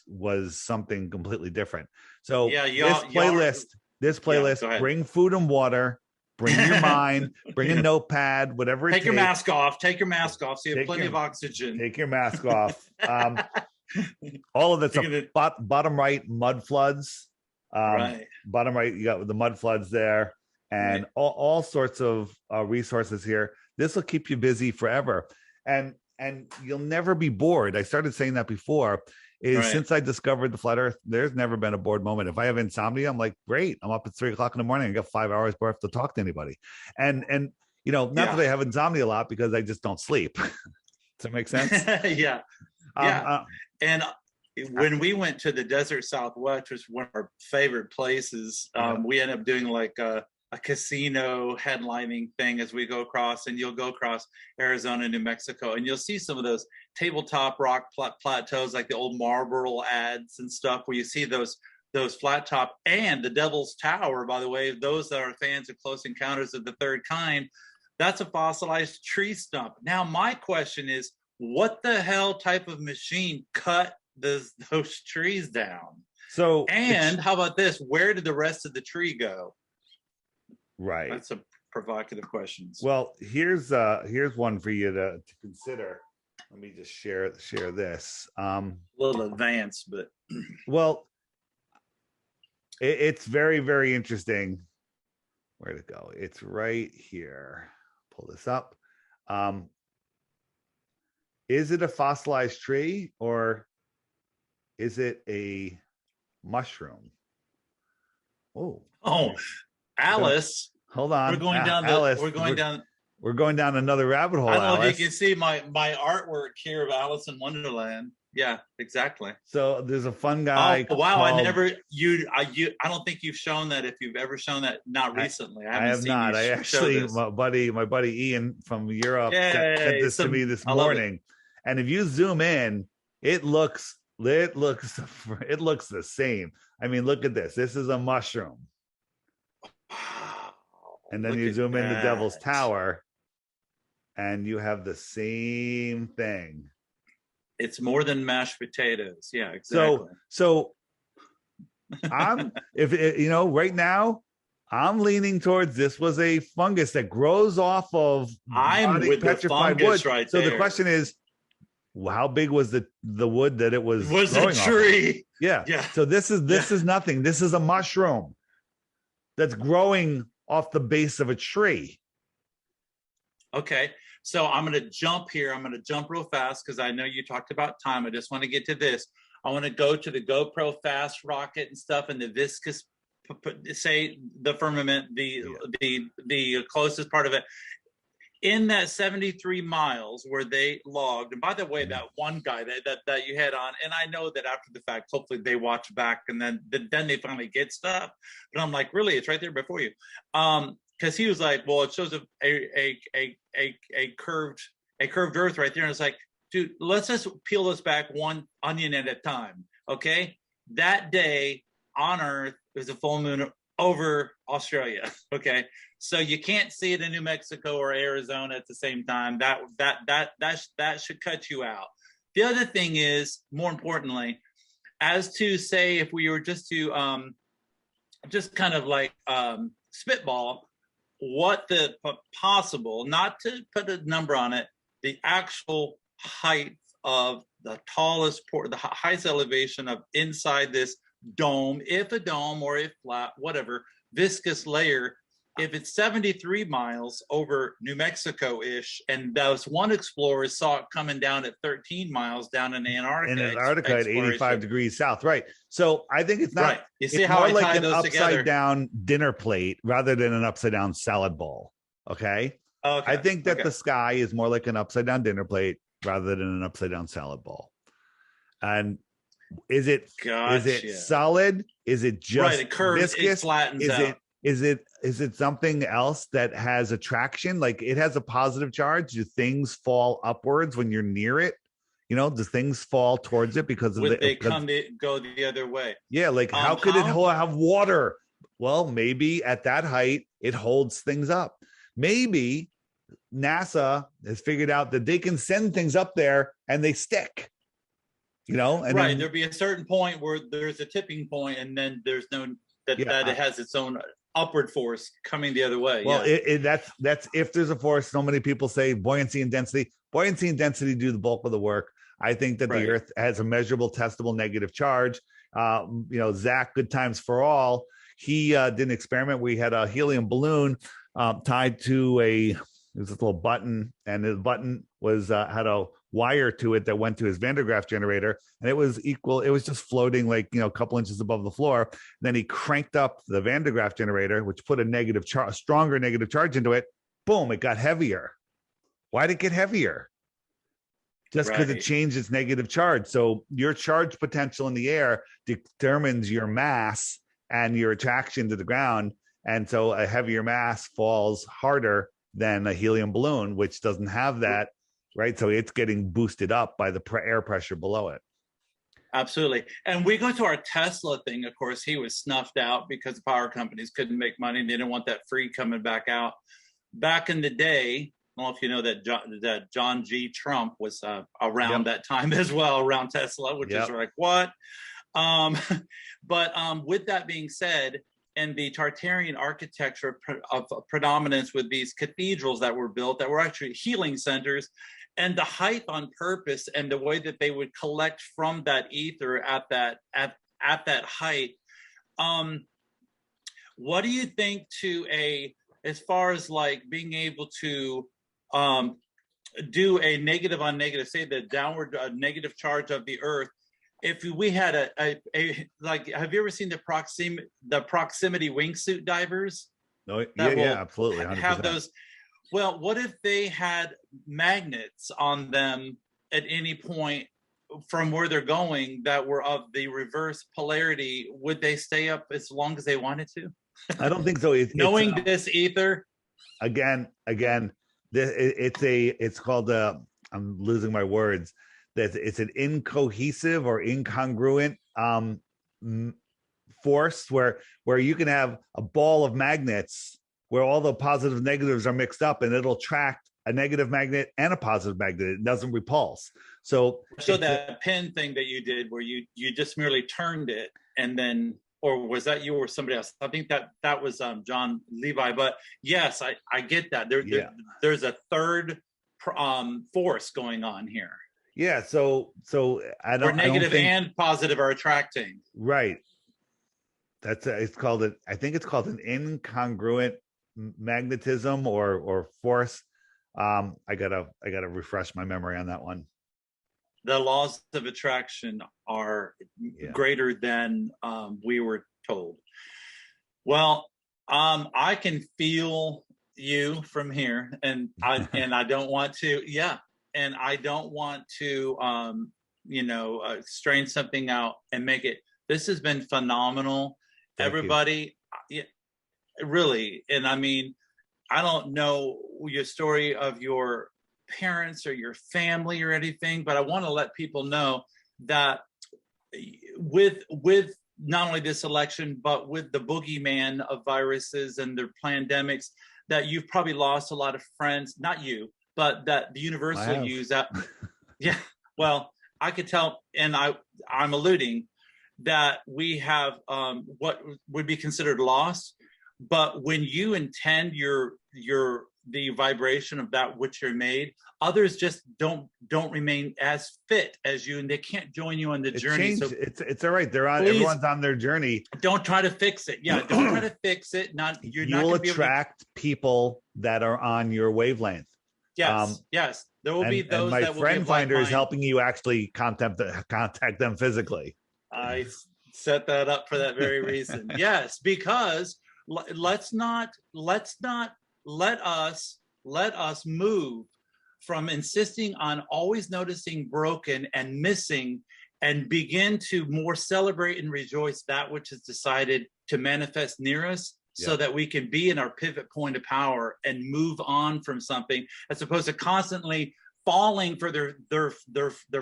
was something completely different. So this playlist, bring food and water. Bring your mind, bring a notepad, whatever it takes. Take your mask off. So you have plenty of oxygen. Take your mask off. All of that's bottom right, mud floods. Right. Bottom right, you got the mud floods there, and all sorts of resources here. This will keep you busy forever. And you'll never be bored. I started saying that before. Since I discovered the flat earth, there's never been a bored moment. If I have insomnia, I'm like, great, I'm up at 3:00 in the morning. I got 5 hours before I have to talk to anybody. And not that I have insomnia a lot, because I just don't sleep. Does that make sense? Yeah. And when we went to the desert Southwest, which was one of our favorite places, we ended up doing like a casino headlining thing as we go across, and you'll go across Arizona, New Mexico, and you'll see some of those tabletop rock plateaus, like the old Marlboro ads and stuff, where you see those flat top, and the Devil's Tower, by the way, those that are fans of Close Encounters of the Third Kind, that's a fossilized tree stump. Now, my question is, what the hell type of machine cut those trees down? So, and how about this? Where did the rest of the tree go? Right. That's a provocative question. Well, here's one for you to consider. Let me just share this. A little advanced, but well, it's very, very interesting. Where'd it go? It's right here. Pull this up. Is it a fossilized tree, or is it a mushroom? Oh, Alice. Hold on. We're going down Alice, we're going down another rabbit hole. I don't know Alice. if you can see my artwork here of Alice in Wonderland. Yeah, exactly. So there's a fun guy. Oh wow! I don't think you've shown that. If you've ever shown that, not recently. I have not. I actually, my buddy Ian from Europe sent this to me this morning. And if you zoom in, it looks the same. I mean, look at this. This is a mushroom. And then you zoom in the Devil's Tower, and you have the same thing. It's more than mashed potatoes. Yeah, exactly. So I'm right now I'm leaning towards this was a fungus that grows off of petrified wood. Right so there. The question is, how big was the wood that it was? Was a tree? Yeah. So this is nothing. This is a mushroom that's growing off the base of a tree. Okay. So I'm going to jump here. I'm going to jump real fast because I know you talked about time. I just want to get to this. I want to go to the GoPro fast rocket and stuff, and the viscous, say the firmament, the closest part of it. in that 73 miles where they logged, and by the way, Mhm. that one guy that you had on, and I know that after the fact, hopefully they watch back and then they finally get stuff. But I'm like, really, it's right there before you. Because he was like, well, it shows a curved earth right there. And it's like, dude, let's just peel this back one onion at a time. Okay. That day on Earth is a full moon over Australia. Okay. So you can't see it in New Mexico or Arizona at the same time. That should cut you out. The other thing is, more importantly, as to say, if we were just to just kind of like spitball what the possible, not to put a number on it, the actual height of the tallest port, the highest elevation of inside this dome, if a dome or if flat, whatever, viscous layer. If it's 73 miles over New Mexico-ish, and those one explorer saw it coming down at 13 miles down in In Antarctica, Antarctica at 85 degrees south, right? So I think it's not. Right. You see it's how more I like tie an those upside together? down dinner plate rather than an upside down salad bowl. Okay. Okay. I think that okay. the sky is more like an upside down dinner plate rather than an upside down salad bowl. And is it solid? Is it just right? It curves. viscous? It flattens Is out. is it something else that has attraction? Like it has a positive charge? Do things fall upwards when you're near it? You know, do things fall towards it because of Would they because, go the other way? yeah, like how could it have water? Well, maybe at that height it holds things up. Maybe NASA has figured out that they can send things up there and they stick. You know, and right. then, There'd be a certain point where there's a tipping point, and then there's no that it has its own upward force coming the other way. Well, that's if there's a force. So many people say buoyancy and density. Buoyancy and density do the bulk of the work. I think that the Earth has a measurable, testable negative charge. You know, Zach, Good Times for All, he did an experiment where he had a helium balloon tied to a little button, and the button was had a wire to it that went to his Van der Graaf generator, and it was equal. It was just floating like, you know, a couple inches above the floor. And then he cranked up the Van der Graaf generator, which put a stronger negative charge into it. Boom! It got heavier. Why did it get heavier? Just because it changed its negative charge. So your charge potential in the air determines your mass and your attraction to the ground. And so a heavier mass falls harder than a helium balloon, which doesn't have that, right? So it's getting boosted up by the air pressure below it. Absolutely. And we go to our Tesla thing. Of course, he was snuffed out because the power companies couldn't make money. They didn't want that free coming back out. Back in the day, I don't know if you know that John G. Trump was around that time as well, around Tesla, which is like, what? But with that being said, and the Tartarian architecture of predominance with these cathedrals that were built that were actually healing centers, and the height on purpose and the way that they would collect from that ether at that height. What do you think as far as like being able to do a negative on negative, say the downward negative charge of the Earth? If we had a like, have you ever seen the proximity wingsuit divers? No, yeah, absolutely. 100%. Have those. Well, what if they had magnets on them at any point from where they're going that were of the reverse polarity? Would they stay up as long as they wanted to? I don't think so. Knowing this ether. Again, it's called I'm losing my words. That it's an incohesive or incongruent force where you can have a ball of magnets where all the positives and negatives are mixed up, and it'll attract a negative magnet and a positive magnet. It doesn't repulse. So that pin thing that you did where you just merely turned it, and then, or was that you or somebody else? I think that was John Levi. But yes, I get that. There's a third force going on here. Yeah, so I don't. Where negative think, and positive are attracting. Right. That's it's called it. I think it's called an incongruent magnetism or force. I gotta refresh my memory on that one. The laws of attraction are greater than we were told. Well, I can feel you from here, and I don't want to, and I don't want to, strain something out and make it. This has been phenomenal, Thank you. everybody. Really, and I mean, I don't know your story of your parents or your family or anything, but I want to let people know that with not only this election, but with the boogeyman of viruses and the pandemics, that you've probably lost a lot of friends, not you, but that the universal use that. Yeah. Well, I could tell, and I'm alluding that we have what would be considered lost, but when you intend the vibration of that which you're made, others just don't remain as fit as you, and they can't join you on the journey. So it's all right. They're on. Please, everyone's on their journey. Don't try to fix it. Yeah, don't try to fix it. You will attract people that are on your wavelength. Yes, yes. There will be those. And my that will friend finder is helping you actually contact them physically. I set that up for that very reason. Yes, because let's not let us move from insisting on always noticing broken and missing, and begin to more celebrate and rejoice that which is decided to manifest near us, so that we can be in our pivot point of power and move on from something, as opposed to constantly falling for their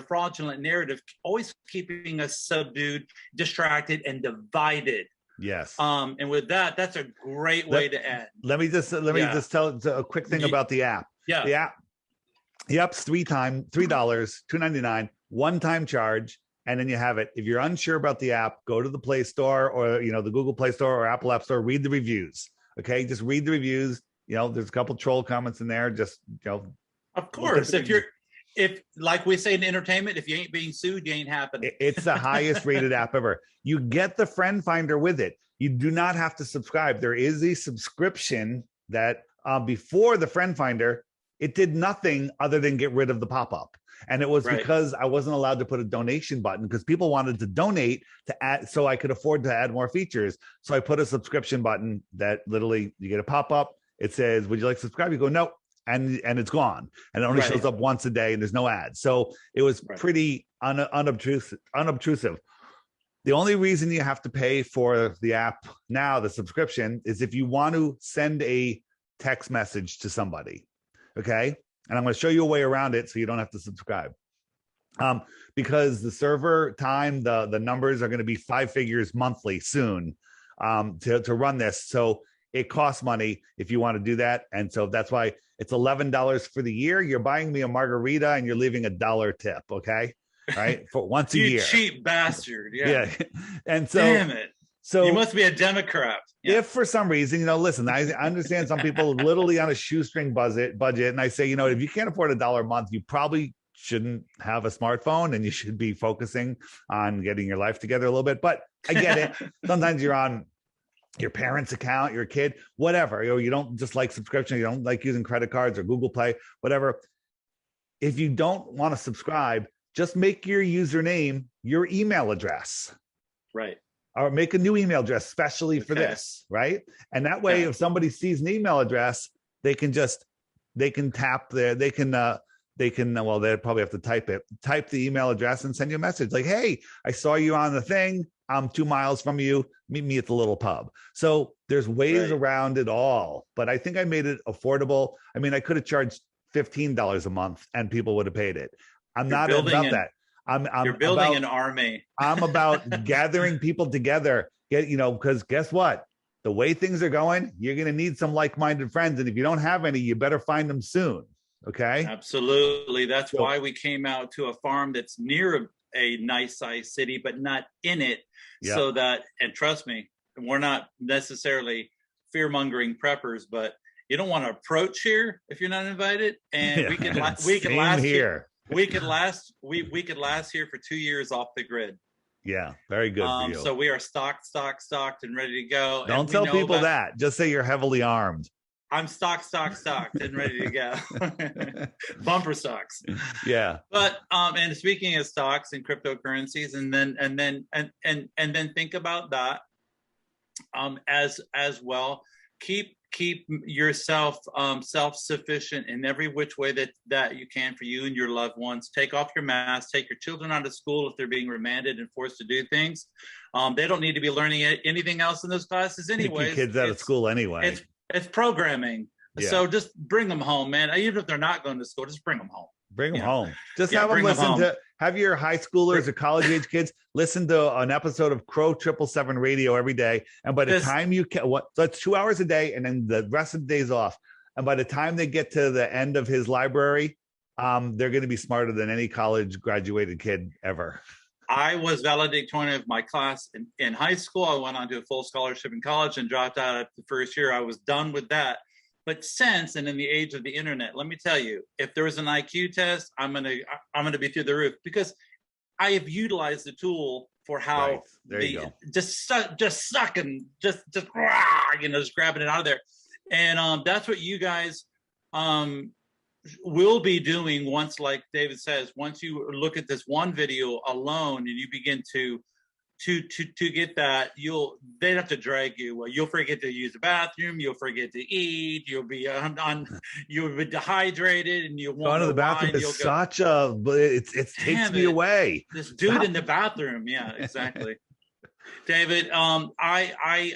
fraudulent narrative, always keeping us subdued, distracted, and divided. Yes. And with that, that's a great way to end. Let me just tell a quick thing about the app. Yeah. The app's $3, $2.99, one-time charge, and then you have it. If you're unsure about the app, go to the Play Store or the Google Play Store or Apple App Store. Read the reviews. Okay, just read the reviews. There's a couple troll comments in there. Just Of course, if like we say in entertainment, if you ain't being sued, you ain't happening. It's the highest rated app ever. You get the friend finder with it. You do not have to subscribe. There is a subscription that before the friend finder, it did nothing other than get rid of the pop-up. And it was because I wasn't allowed to put a donation button, because people wanted to donate to add, so I could afford to add more features. So I put a subscription button that literally you get a pop-up. It says, would you like to subscribe? You go, no. And it's gone. And it only shows up once a day and there's no ads. So it was pretty unobtrusive. The only reason you have to pay for the app now, the subscription, is if you want to send a text message to somebody. Okay. And I'm going to show you a way around it so you don't have to subscribe. Because the server time, the numbers are going to be 5 figures monthly soon to run this. So it costs money if you want to do that. And so that's why it's $11 for the year. You're buying me a margarita and you're leaving $1 tip. Okay. Right. For once a year. You cheap bastard. Yeah. And so, damn it. So you must be a Democrat. Yeah. If for some reason, listen, I understand some people literally on a shoestring budget. And I say, if you can't afford $1 a month, you probably shouldn't have a smartphone and you should be focusing on getting your life together a little bit. But I get it. Sometimes you're on your parents' account, your kid, whatever. You don't just like subscription. You don't like using credit cards or Google Play, whatever. If you don't want to subscribe, just make your username your email address. Right. Or make a new email address specially for this, right? And that way, if somebody sees an email address, they can tap there. They probably have to type the email address and send you a message like, hey, I saw you on the thing. I'm 2 miles from you. Meet me at the little pub. So there's ways around it all, but I think I made it affordable. I mean, I could have charged $15 a month and people would have paid it. I'm not about that. You're building an army. I'm about gathering people together. Because guess what? The way things are going, you're going to need some like-minded friends. And if you don't have any, you better find them soon. Okay. Absolutely. That's why we came out to a farm that's near a nice sized city, but not in it. Yep. So that, and trust me, we're not necessarily fear-mongering preppers, but you don't want to approach here if you're not invited. And we could last here. We could last here for 2 years off the grid. Yeah, very good for you. So we are stocked and ready to go. Don't tell people that. Just say you're heavily armed. I'm stocked and ready to go. Bumper stocks. Yeah. But and speaking of stocks and cryptocurrencies, and then think about that as well. Keep keep yourself self-sufficient in every which way that you can for you and your loved ones. Take off your mask, take your children out of school if they're being remanded and forced to do things. They don't need to be learning anything else in those classes Take your anyways. kids out of school anyway. It's programming. Yeah. So just bring them home, man. Even if they're not going to school, just bring them home. Bring them home. Just have them listen to, have your high schoolers or college age kids listen to an episode of Crow 777 radio every day. And by the time you can, that's 2 hours a day, and then the rest of the day's off. And by the time they get to the end of his library, they're going to be smarter than any college graduated kid ever. I was valedictorian of my class in high school. I went on to a full scholarship in college and dropped out at the first year. I was done with that. But since, and in the age of the internet, let me tell you, if there was an IQ test, I'm gonna be through the roof, because I have utilized the tool for how just sucking, just grabbing it out of there, and that's what you guys will be doing once, like David says, once you look at this one video alone and you begin to get that, they'd have to drag you. You'll forget to use the bathroom. You'll forget to eat. You'll be you'll be dehydrated, and you won't going to the bathroom is such a. It takes me away. This dude in the bathroom. Yeah, exactly. David, I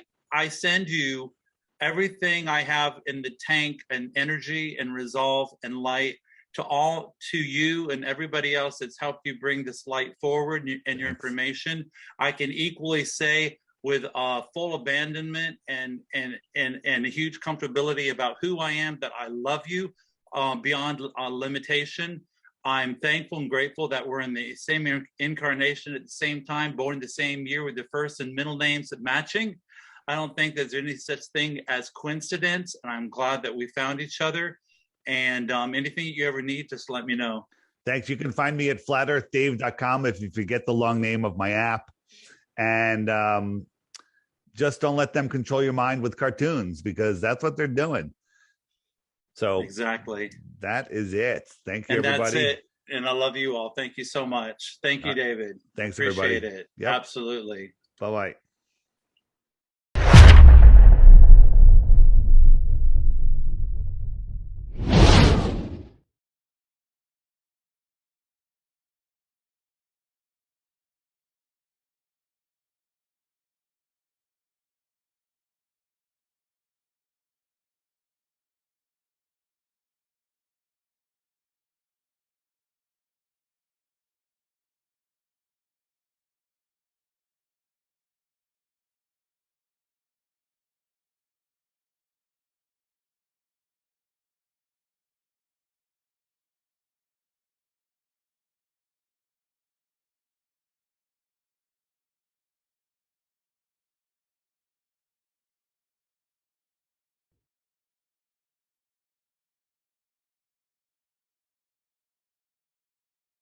send you everything I have in the tank, and energy and resolve and light, to you and everybody else that's helped you bring this light forward and your information. I can equally say with full abandonment and a huge comfortability about who I am, that I love you beyond limitation. I'm thankful and grateful that we're in the same incarnation at the same time, born the same year, with the first and middle names matching. I don't think there's any such thing as coincidence, and I'm glad that we found each other. And anything you ever need, just let me know. Thanks. You can find me at flatearthdave.com if you forget the long name of my app. And just don't let them control your mind with cartoons, because that's what they're doing. So exactly. That is it. Thank you, everybody. That's it. And I love you all. Thank you so much. Thank you, David. Thanks, Appreciate everybody. It. Yep. Absolutely. Bye-bye.